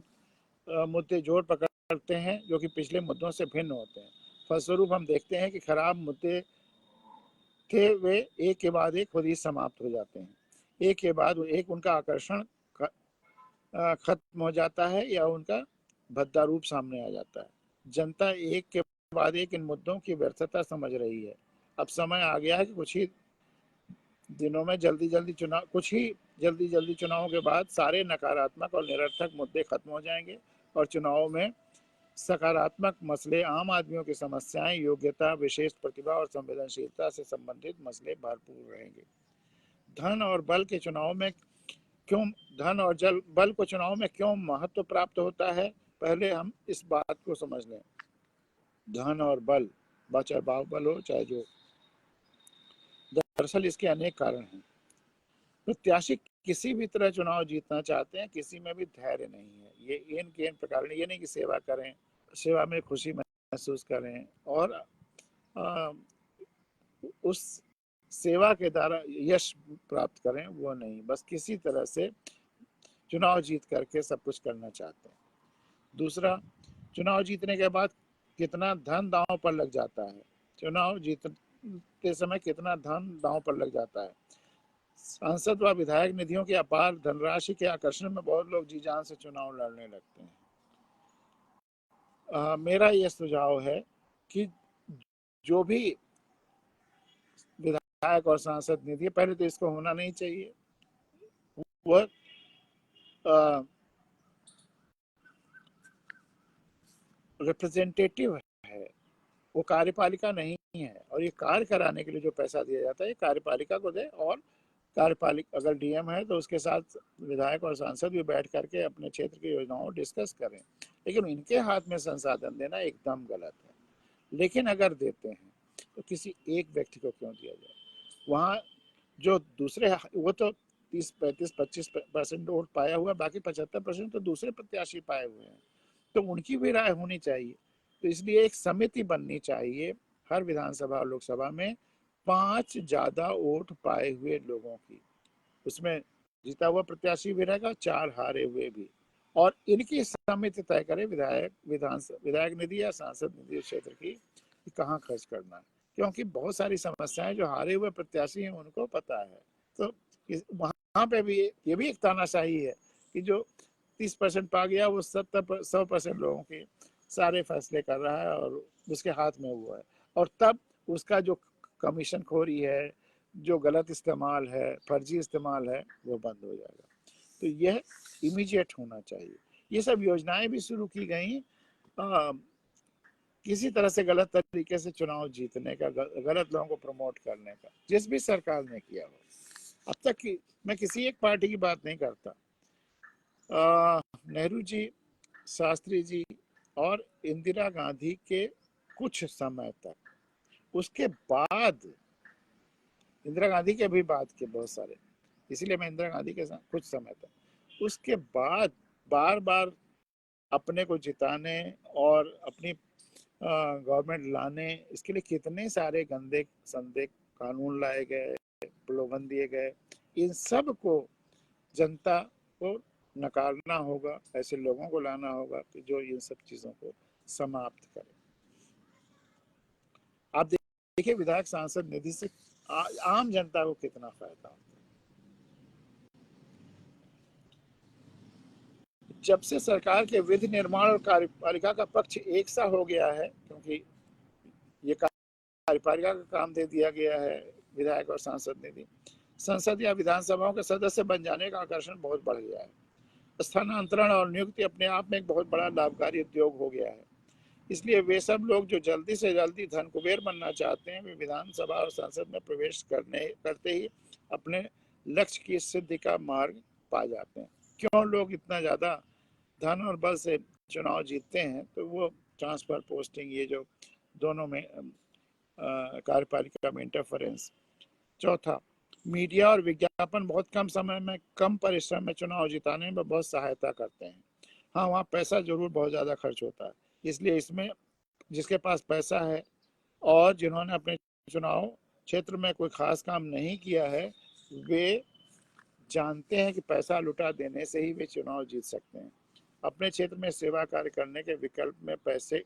मुद्दे जोर पकड़ते हैं जो कि पिछले मुद्दों से भिन्न होते हैं। फलस्वरूप हम देखते हैं कि खराब मुद्दे थे वे एक के बाद एक खुद ही समाप्त हो जाते हैं। एक के बाद एक उनका आकर्षण खत्म हो जाता है या उनका भद्दा रूप सामने आ जाता है। जनता एक के बाद एक इन मुद्दों की व्यर्थता समझ रही है। अब समय आ गया है कि कुछ ही जल्दी चुनाव के बाद सारे नकारात्मक और निरर्थक मुद्दे खत्म हो जाएंगे और चुनाव में सकारात्मक मसले, आम आदमियों की समस्याएं, योग्यता, विशेष प्रतिभा और संवेदनशीलता से संबंधित मसले भरपूर रहेंगे। धन और बल को चुनाव में क्यों महत्व प्राप्त होता है, पहले हम इस बात को समझ लें। धन और बल, चाहे बाहुबल हो चाहे जो, दरअसल इसके अनेक कारण हैं। प्रत्याशी किसी भी तरह चुनाव जीतना चाहते हैं, किसी में भी धैर्य नहीं है। ये इन प्रकार, ये नहीं कि सेवा करें, सेवा में खुशी महसूस करें और उस सेवा के द्वारा यश प्राप्त करें, वो नहीं, बस किसी तरह से चुनाव जीत करके सब कुछ करना चाहते हैं। दूसरा, चुनाव जीतने के बाद कितना धन दांव पर लग जाता है। चुनाव जीतते समय कितना धन दांव पर लग जाता है। सांसद व विधायक निधियों की अपार धनराशि के आकर्षण में बहुत लोग जी जान से चुनाव लड़ने लगते हैं। मेरा यह सुझाव है कि जो भी विधायक और सांसद निधि, पहले तो इसको होना नहीं चाहिए, वह रिप्रेजेंटेटिव है, वो कार्यपालिका नहीं है। और ये कार्य कराने के लिए जो पैसा दिया जाता है ये कार्यपालिका को दे, और कार्यपालिका अगर डीएम है तो उसके साथ विधायक और सांसद भी बैठ करके अपने क्षेत्र की योजनाओं डिस्कस करें, लेकिन इनके हाथ में संसाधन देना एकदम गलत है। लेकिन अगर देते हैं तो किसी एक व्यक्ति को क्यों दिया जाए। वहाँ जो दूसरे, वो तो 30, 35, 25% वोट पाया हुआ, बाकी 75% तो दूसरे प्रत्याशी पाए हुए हैं। तो उनकी भी राय होनी चाहिए। तो इसलिए एक समिति बननी चाहिए हर विधानसभा और लोकसभा में 5 ज्यादा वोट पाए हुए लोगों की। उसमें जीता हुआ प्रत्याशी भी रहेगा, 4 हारे हुए भी, और इनकी समिति तय करे विधायक निधि या सांसद निधि क्षेत्र की कहाँ खर्च करना है। क्योंकि बहुत सारी समस्याएं जो हारे हुए प्रत्याशी हैं उनको पता है। तो वहां पे भी ये भी एक तानाशाही है कि जो 30% पा गया वो 100% लोगों के सारे फैसले कर रहा है और उसके हाथ में हुआ है, और तब उसका जो कमीशन खोरी है, जो गलत इस्तेमाल है, फर्जी इस्तेमाल है, वो बंद हो जाएगा। तो यह इमीडिएट होना चाहिए। ये सब योजनाएं भी शुरू की गई किसी तरह से गलत तरीके से चुनाव जीतने का, गलत लोगों को प्रमोट करने का, जिस भी सरकार ने किया हो। अब तक की मैं किसी एक पार्टी की बात नहीं करता, नेहरू जी, शास्त्री जी और इंदिरा गांधी के कुछ समय तक, उसके बाद इंदिरा गांधी के भी बाद के बहुत सारे, इसलिए मैं इंदिरा गांधी के साथ कुछ समय तक, उसके बाद बार बार अपने को जिताने और अपनी गवर्नमेंट लाने, इसके लिए कितने सारे गंदे संदे कानून लाए गए, प्रलोभन दिए गए। इन सब को जनता को नकारना होगा, ऐसे लोगों को लाना होगा कि जो इन सब चीजों को समाप्त करें। आप देखिए विधायक सांसद निधि से आम जनता को कितना फायदा होता है। जब से सरकार के विधि निर्माण और कार्यपालिका का पक्ष एक सा हो गया है, क्योंकि ये कार्यपालिका का काम दे दिया गया है विधायक और सांसद निधि, संसद या विधानसभाओं के सदस्य बन जाने का आकर्षण बहुत बढ़ गया है। स्थानांतरण और नियुक्ति अपने आप में एक बहुत बड़ा लाभकारी उद्योग हो गया है। इसलिए वे सब लोग जो जल्दी से जल्दी धन कुबेर बनना चाहते हैं, वे विधानसभा और संसद में प्रवेश करते ही अपने लक्ष्य की सिद्धि का मार्ग पा जाते हैं। क्यों लोग इतना ज्यादा धन और बल से चुनाव जीतते हैं? तो वो ट्रांसफर, पोस्टिंग, ये जो दोनों में कार्यपालिका में इंटरफेरेंस। चौथा, मीडिया और विज्ञापन बहुत कम समय में, कम परिश्रम में चुनाव जिताने में बहुत सहायता करते हैं। हाँ, वहाँ पैसा जरूर बहुत ज्यादा खर्च होता है, इसलिए इसमें जिसके पास पैसा है और जिन्होंने अपने चुनाव क्षेत्र में कोई खास काम नहीं किया है, वे जानते हैं कि पैसा लुटा देने से ही वे चुनाव जीत सकते हैं। अपने क्षेत्र में सेवा कार्य करने के विकल्प में पैसे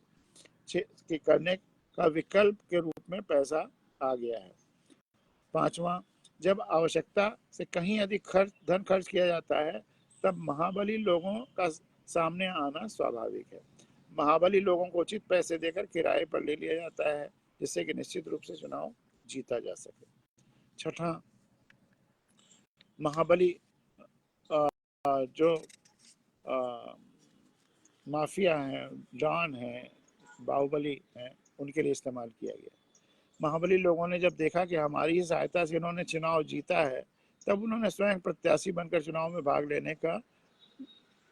करने का विकल्प के रूप में पैसा आ गया है। पांचवा, जब आवश्यकता से कहीं अधिक धन खर्च किया जाता है, तब महाबली लोगों का सामने आना स्वाभाविक है। महाबली लोगों को उचित पैसे देकर किराए पर ले लिया जाता है, जिससे कि निश्चित रूप से चुनाव जीता जा सके। छठा, महाबली जो माफिया हैं, डॉन हैं, बाहुबली हैं, उनके लिए इस्तेमाल किया गया। महाबली लोगों ने जब देखा कि हमारी ही सहायता से इन्होंने चुनाव जीता है, तब उन्होंने स्वयं प्रत्याशी बनकर चुनाव में भाग लेने का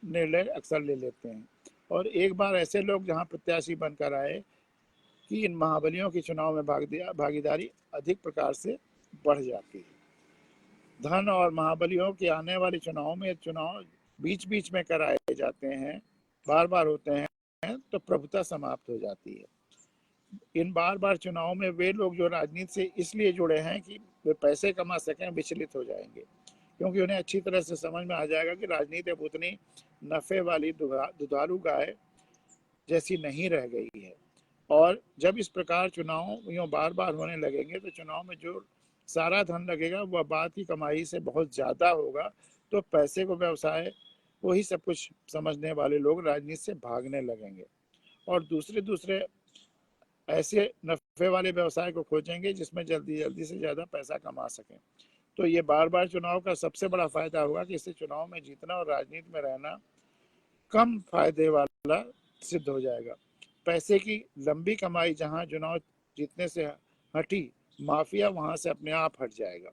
निर्णय अक्सर ले लेते हैं। और एक बार ऐसे लोग जहां प्रत्याशी बनकर आए कि इन महाबलियों की चुनाव में भागीदारी अधिक प्रकार से बढ़ जाती है। धन और महाबलियों के आने वाले चुनाव में चुनाव बीच बीच में कराए जाते हैं, बार बार होते हैं, तो प्रभुता समाप्त हो जाती है। इन बार बार चुनाव में वे लोग जो राजनीति से इसलिए जुड़े हैं कि वे पैसे कमा सकें, विचलित हो जाएंगे, क्योंकि उन्हें अच्छी तरह से समझ में आ जाएगा कि राजनीति अब उतनी नफे वाली दुधारू गाय जैसी नहीं रह गई है। और जब इस प्रकार चुनाव यूँ बार बार होने लगेंगे, तो चुनाव में जो सारा धन लगेगा वह बाद की कमाई से बहुत ज्यादा होगा। तो पैसे को व्यवसाय, वही सब कुछ समझने वाले लोग राजनीति से भागने लगेंगे और दूसरे ऐसे नफे वाले व्यवसाय को खोजेंगे जिसमें जल्दी जल्दी से ज्यादा पैसा कमा सकें। तो ये बार बार चुनाव का सबसे बड़ा फायदा होगा कि इससे चुनाव में जीतना और राजनीति में रहना कम फायदे वाला सिद्ध हो जाएगा। पैसे की लंबी कमाई जहां चुनाव जीतने से हटी, माफिया वहां से अपने आप हट जाएगा।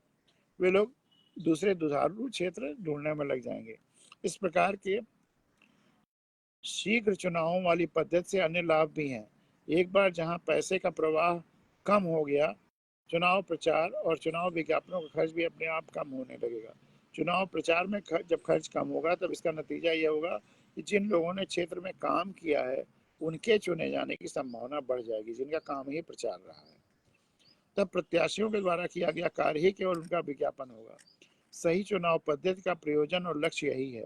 वे लोग दूसरे दुधारू क्षेत्र ढूंढने में लग जाएंगे। इस प्रकार के शीघ्र चुनावों वाली पद्धति से अन्य लाभ भी हैं। एक बार जहां पैसे का प्रवाह कम हो गया, चुनाव प्रचार और चुनाव विज्ञापनों का खर्च भी अपने आप कम होने लगेगा। चुनाव प्रचार में जब खर्च कम होगा, तब इसका नतीजा यह होगा कि जिन लोगों ने क्षेत्र में काम किया है उनके चुने जाने की संभावना बढ़ जाएगी, जिनका काम ही प्रचार रहा है। तब प्रत्याशियों के द्वारा किया गया कार्य ही केवल उनका विज्ञापन होगा। सही चुनाव पद्धति का प्रयोजन और लक्ष्य यही है।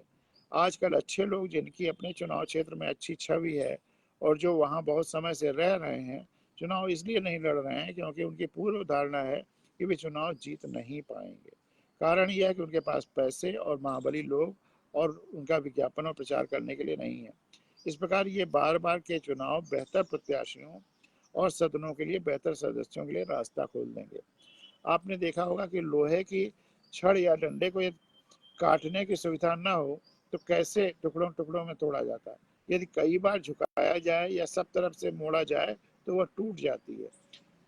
आजकल अच्छे लोग जिनकी अपने चुनाव क्षेत्र में अच्छी छवि है और जो वहां बहुत समय से रह रहे हैं, चुनाव इसलिए नहीं लड़ रहे हैं क्योंकि उनकी पूर्व धारणा है कि वे चुनाव जीत नहीं पाएंगे। कारण यह है कि उनके पास पैसे और महाबली लोग और उनका विज्ञापन और प्रचार करने के लिए नहीं है। इस प्रकार ये बार बार के चुनाव बेहतर प्रत्याशियों और सदनों के लिए बेहतर सदस्यों के लिए रास्ता खोल देंगे। आपने देखा होगा कि लोहे की छड़ या डंडे को काटने की सुविधा न हो तो कैसे टुकड़ों टुकड़ों में तोड़ा जाता है। यदि कई बार झुकाया जाए या सब तरफ से मोड़ा जाए तो वह टूट जाती है।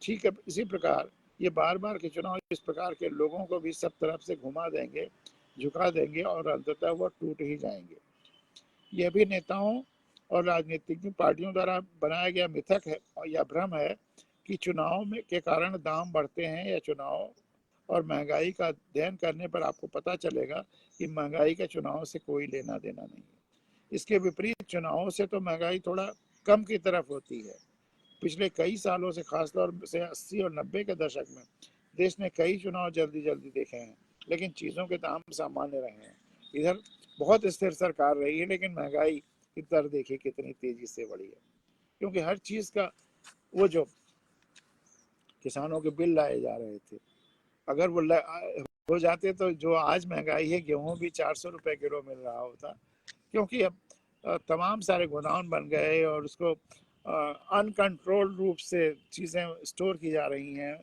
ठीक है, इसी प्रकार ये बार बार के चुनाव इस प्रकार के लोगों को भी सब तरफ से घुमा देंगे, झुका देंगे और अंततः वह टूट ही जाएंगे। यह भी नेताओं और राजनीतिक पार्टियों द्वारा बनाया गया मिथक है या भ्रम है कि चुनाव में के कारण दाम बढ़ते हैं या चुनाव और महंगाई का अध्ययन करने पर आपको पता चलेगा कि महंगाई का चुनाव से कोई लेना देना नहीं है। इसके विपरीत चुनावों से तो महंगाई थोड़ा कम की तरफ होती है। पिछले कई सालों से, खासतौर से 80 और 90 के दशक में देश ने कई चुनाव जल्दी जल्दी देखे हैं, लेकिन चीज़ों के दाम सामान्य रहे हैं। इधर बहुत स्थिर सरकार रही है, लेकिन महंगाई की दर देखिए कितनी तेजी से बढ़ी है, क्योंकि हर चीज़ का वो जो किसानों के बिल लाए जा रहे थे, अगर वो हो जाते तो जो आज महंगाई है, गेहूं भी 400 रुपए किलो मिल रहा होता, क्योंकि अब तमाम सारे गोदाम बन गए और उसको अनकंट्रोल रूप से चीज़ें स्टोर की जा रही हैं,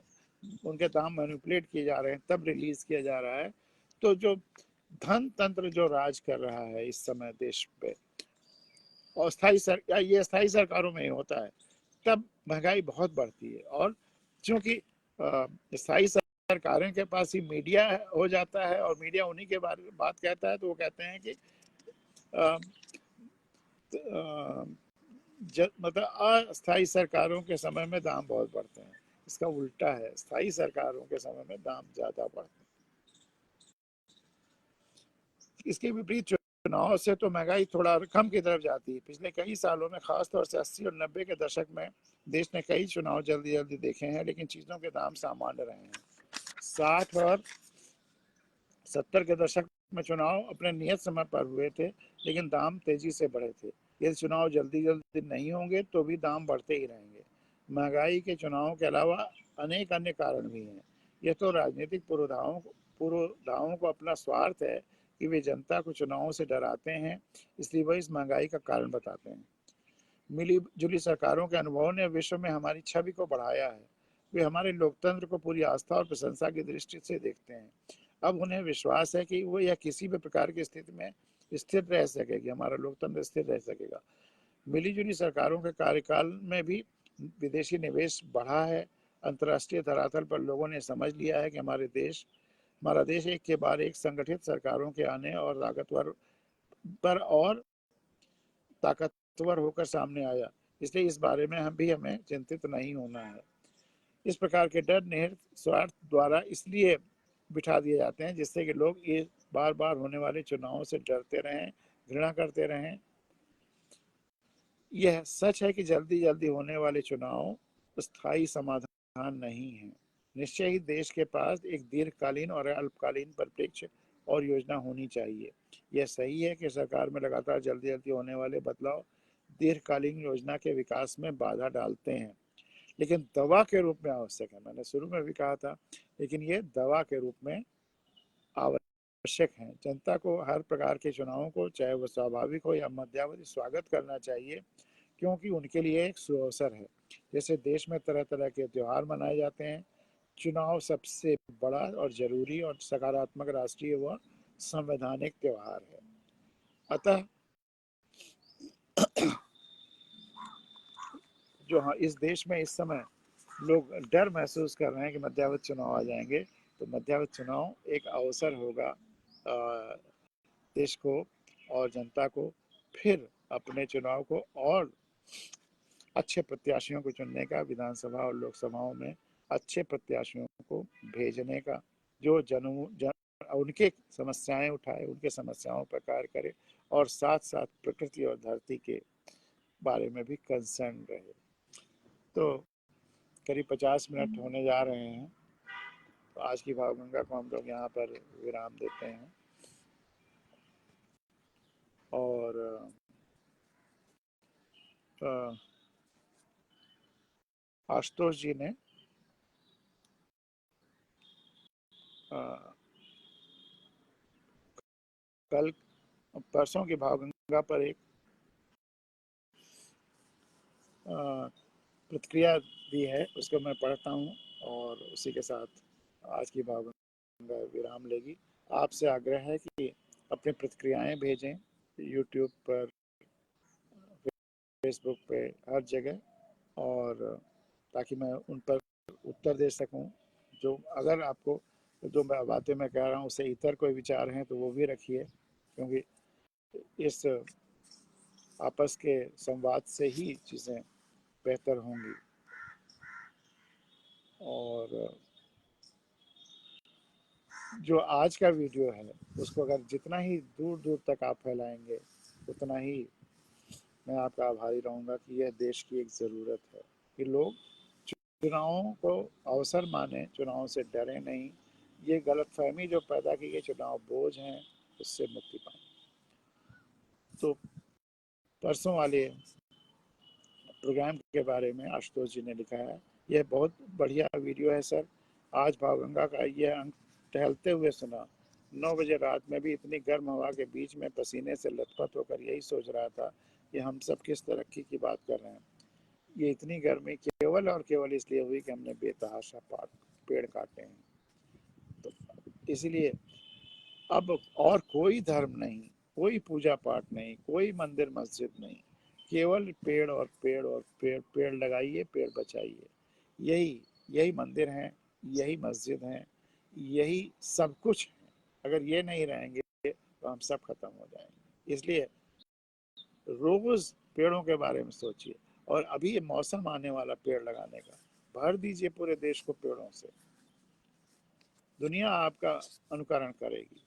उनके दाम मैनिपुलेट किए जा रहे हैं, तब रिलीज किया जा रहा है। तो जो धन तंत्र जो राज कर रहा है इस समय देश पे, और ये स्थायी सरकारों में ही होता है, तब महंगाई बहुत बढ़ती है। और चूंकि स्थायी सरकारों के पास ही मीडिया हो जाता है और मीडिया उन्हीं के बारे में बात कहता है, तो वो कहते हैं कि मतलब अस्थायी सरकारों के समय में दाम बहुत बढ़ते हैं। इसका उल्टा है, स्थायी सरकारों के समय में दाम ज्यादा बढ़ते हैं। इसके विपरीत चुनाव से तो महंगाई थोड़ा कम की तरफ जाती है। पिछले कई सालों में, खासतौर से 80 और 90 के दशक में देश ने कई चुनाव जल्दी जल्दी देखे हैं, लेकिन चीजों के दाम सामान्य रहे हैं। 60 और 70 के दशक में चुनाव अपने नियत समय पर हुए थे, लेकिन दाम तेजी से बढ़े थे। यदि चुनाव जल्दी जल्दी नहीं होंगे तो भी दाम बढ़ते ही रहेंगे। महंगाई के चुनावों के अलावा अनेक अन्य कारण भी हैं। यह तो राजनीतिक पुरोधाओं को अपना स्वार्थ है कि वे जनता को चुनावों से डराते हैं, इसलिए वह इस महंगाई का कारण बताते हैं। मिली जुली सरकारों के अनुभव ने विश्व में हमारी छवि को बढ़ाया है। वे हमारे लोकतंत्र को पूरी आस्था और प्रशंसा की दृष्टि से देखते हैं। अब उन्हें विश्वास है कि वो यह किसी भी प्रकार की स्थिति में स्थिर रह सकेगी, हमारा लोकतंत्र स्थिर रह सकेगा। मिली जुली सरकारों के कार्यकाल में भी विदेशी निवेश बढ़ा है। अंतर्राष्ट्रीय धरातल पर लोगों ने समझ लिया है कि हमारा देश एक के बाद एक संगठित सरकारों के आने और ताकतवर होकर सामने आया। इसलिए इस बारे में हमें चिंतित नहीं होना है। इस प्रकार के डर निहित स्वार्थ द्वारा इसलिए बिठा दिए जाते हैं जिससे कि लोग ये बार बार होने वाले चुनावों से डरते रहें, घृणा करते रहें। यह सच है कि जल्दी जल्दी होने वाले चुनाव स्थायी समाधान नहीं है। निश्चय ही देश के पास एक दीर्घकालीन और अल्पकालीन परिप्रेक्ष्य और योजना होनी चाहिए। यह सही है कि सरकार में लगातार जल्दी जल्दी होने वाले बदलाव दीर्घकालीन योजना के विकास में बाधा डालते हैं, लेकिन दवा के रूप में आवश्यक है। मैंने शुरू में भी कहा था, लेकिन ये दवा के रूप में आवश्यक है। जनता को हर प्रकार के चुनावों को, चाहे वह स्वाभाविक हो या मध्यावधि, स्वागत करना चाहिए, क्योंकि उनके लिए एक सुअवसर है। जैसे देश में तरह तरह के त्यौहार मनाए जाते हैं, चुनाव सबसे बड़ा और जरूरी और सकारात्मक राष्ट्रीय व संवैधानिक त्यौहार है। अतः जो इस देश में इस समय लोग डर महसूस कर रहे हैं कि मध्यावधि चुनाव आ जाएंगे, तो मध्यावधि चुनाव एक अवसर होगा देश को और जनता को फिर अपने चुनाव को और अच्छे प्रत्याशियों को चुनने का, विधानसभा और लोकसभाओं में अच्छे प्रत्याशियों को भेजने का, जो उनके समस्याएं उठाए, उनके समस्याओं पर कार्य करे और साथ साथ प्रकृति और धरती के बारे में भी कंसर्न रहे। तो करीब 50 मिनट होने जा रहे हैं, तो आज की भावगंगा को हम लोग यहाँ पर विराम देते हैं। और आशुतोष जी ने कल परसों की भावगंगा पर एक प्रतिक्रिया दी है, उसको मैं पढ़ता हूँ और उसी के साथ आज की भावगंगा विराम लेगी। आपसे आग्रह है कि अपनी प्रतिक्रियाएं भेजें यूट्यूब पर, फेसबुक पे, हर जगह, और ताकि मैं उन पर उत्तर दे सकूं। जो अगर आपको जो बातें मैं कह रहा हूँ उससे इतर कोई विचार हैं तो वो भी रखिए, क्योंकि इस आपस के संवाद से ही चीज़ें बेहतर होंगी। और जो आज का वीडियो है उसको अगर जितना ही दूर दूर तक आप फैलाएंगे उतना ही मैं आपका आभारी रहूँगा कि यह देश की एक ज़रूरत है कि लोग चुनावों को अवसर माने, चुनाव से डरे नहीं। ये गलतफहमी जो पैदा की गई चुनाव बोझ हैं, उससे मुक्ति पाएं। तो परसों वाले प्रोग्राम के बारे में आशुतोष जी ने लिखा है, यह बहुत बढ़िया वीडियो है सर। आज भावगंगा का यह अंक टहलते हुए सुना। 9 बजे रात में भी इतनी गर्म हवा के बीच में पसीने से लथपथ होकर यही सोच रहा था कि हम सब किस तरक्की की बात कर रहे हैं। ये इतनी गर्मी केवल और केवल इसलिए हुई कि हमने बेतहाशा पेड़ काटे हैं। तो इसलिए अब और कोई धर्म नहीं, कोई पूजा पाठ नहीं, कोई मंदिर मस्जिद नहीं, केवल पेड़ और पेड़ और पेड़। पेड़ लगाइए, पेड़ बचाइए। यही यही मंदिर हैं, यही मस्जिद हैं, यही सब कुछ है। अगर ये नहीं रहेंगे तो हम सब खत्म हो जाएंगे। इसलिए रोज पेड़ों के बारे में सोचिए। और अभी ये मौसम आने वाला पेड़ लगाने का, भर दीजिए पूरे देश को पेड़ों से। दुनिया आपका अनुकरण करेगी।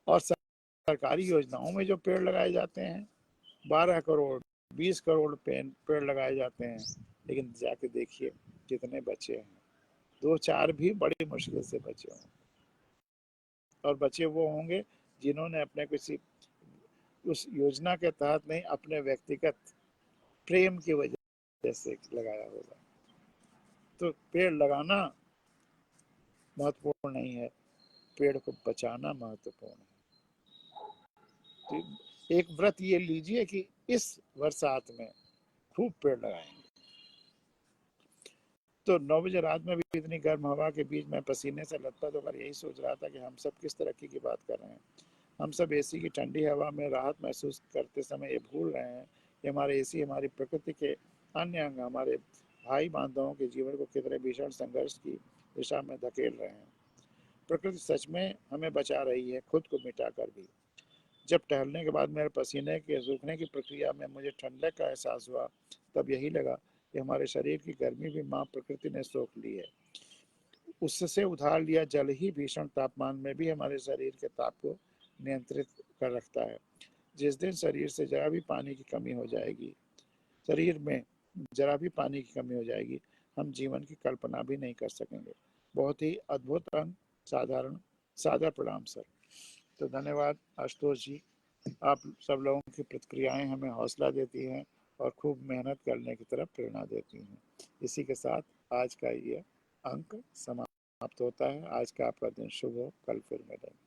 और सरकारी योजनाओं में जो पेड़ लगाए जाते हैं, 12 करोड़ 20 करोड़ पेड़ लगाए जाते हैं, लेकिन जाके देखिए कितने बचे हैं। 2-4 भी बड़ी मुश्किल से बचे होंगे, और बचे वो होंगे जिन्होंने अपने किसी उस योजना के तहत नहीं, अपने व्यक्तिगत प्रेम की वजह से लगाया होगा। तो पेड़ लगाना महत्वपूर्ण नहीं है, पेड़ को बचाना महत्वपूर्ण है। तो एक व्रत ये लीजिए कि इस बरसात में खूब पेड़ लगाएंगे। तो 9 बजे रात में भी इतनी गर्म हवा के बीच में पसीने से लथपथ होकर यही सोच रहा था कि हम सब किस तरक्की की बात कर रहे हैं। हम सब एसी की ठंडी हवा में राहत महसूस करते समय ये भूल रहे हैं कि हमारे एसी हमारी प्रकृति के अन्य अंग, हमारे भाई बांधवों के जीवन को कितने भीषण संघर्ष की दिशा में धकेल रहे हैं। प्रकृति सच में हमें बचा रही है, खुद को मिटा कर भी। जब टहलने के बाद मेरे पसीने के सूखने की प्रक्रिया में मुझे ठंडक का एहसास हुआ, तब यही लगा कि हमारे शरीर की गर्मी भी माँ प्रकृति ने सोख ली है। उससे उधार लिया जल ही भीषण तापमान में भी हमारे शरीर के ताप को नियंत्रित कर रखता है। जिस दिन शरीर से जरा भी पानी की कमी हो जाएगी, शरीर में जरा भी पानी की कमी हो जाएगी, हम जीवन की कल्पना भी नहीं कर सकेंगे। बहुत ही अद्भुत अंग, साधारण, सादा प्रणाम सर। तो धन्यवाद आशुतोष जी। आप सब लोगों की प्रतिक्रियाएं हमें हौसला देती हैं और खूब मेहनत करने की तरफ प्रेरणा देती हैं। इसी के साथ आज का ये अंक समाप्त होता है। आज का आपका दिन शुभ हो, कल फिर मिलेंगे।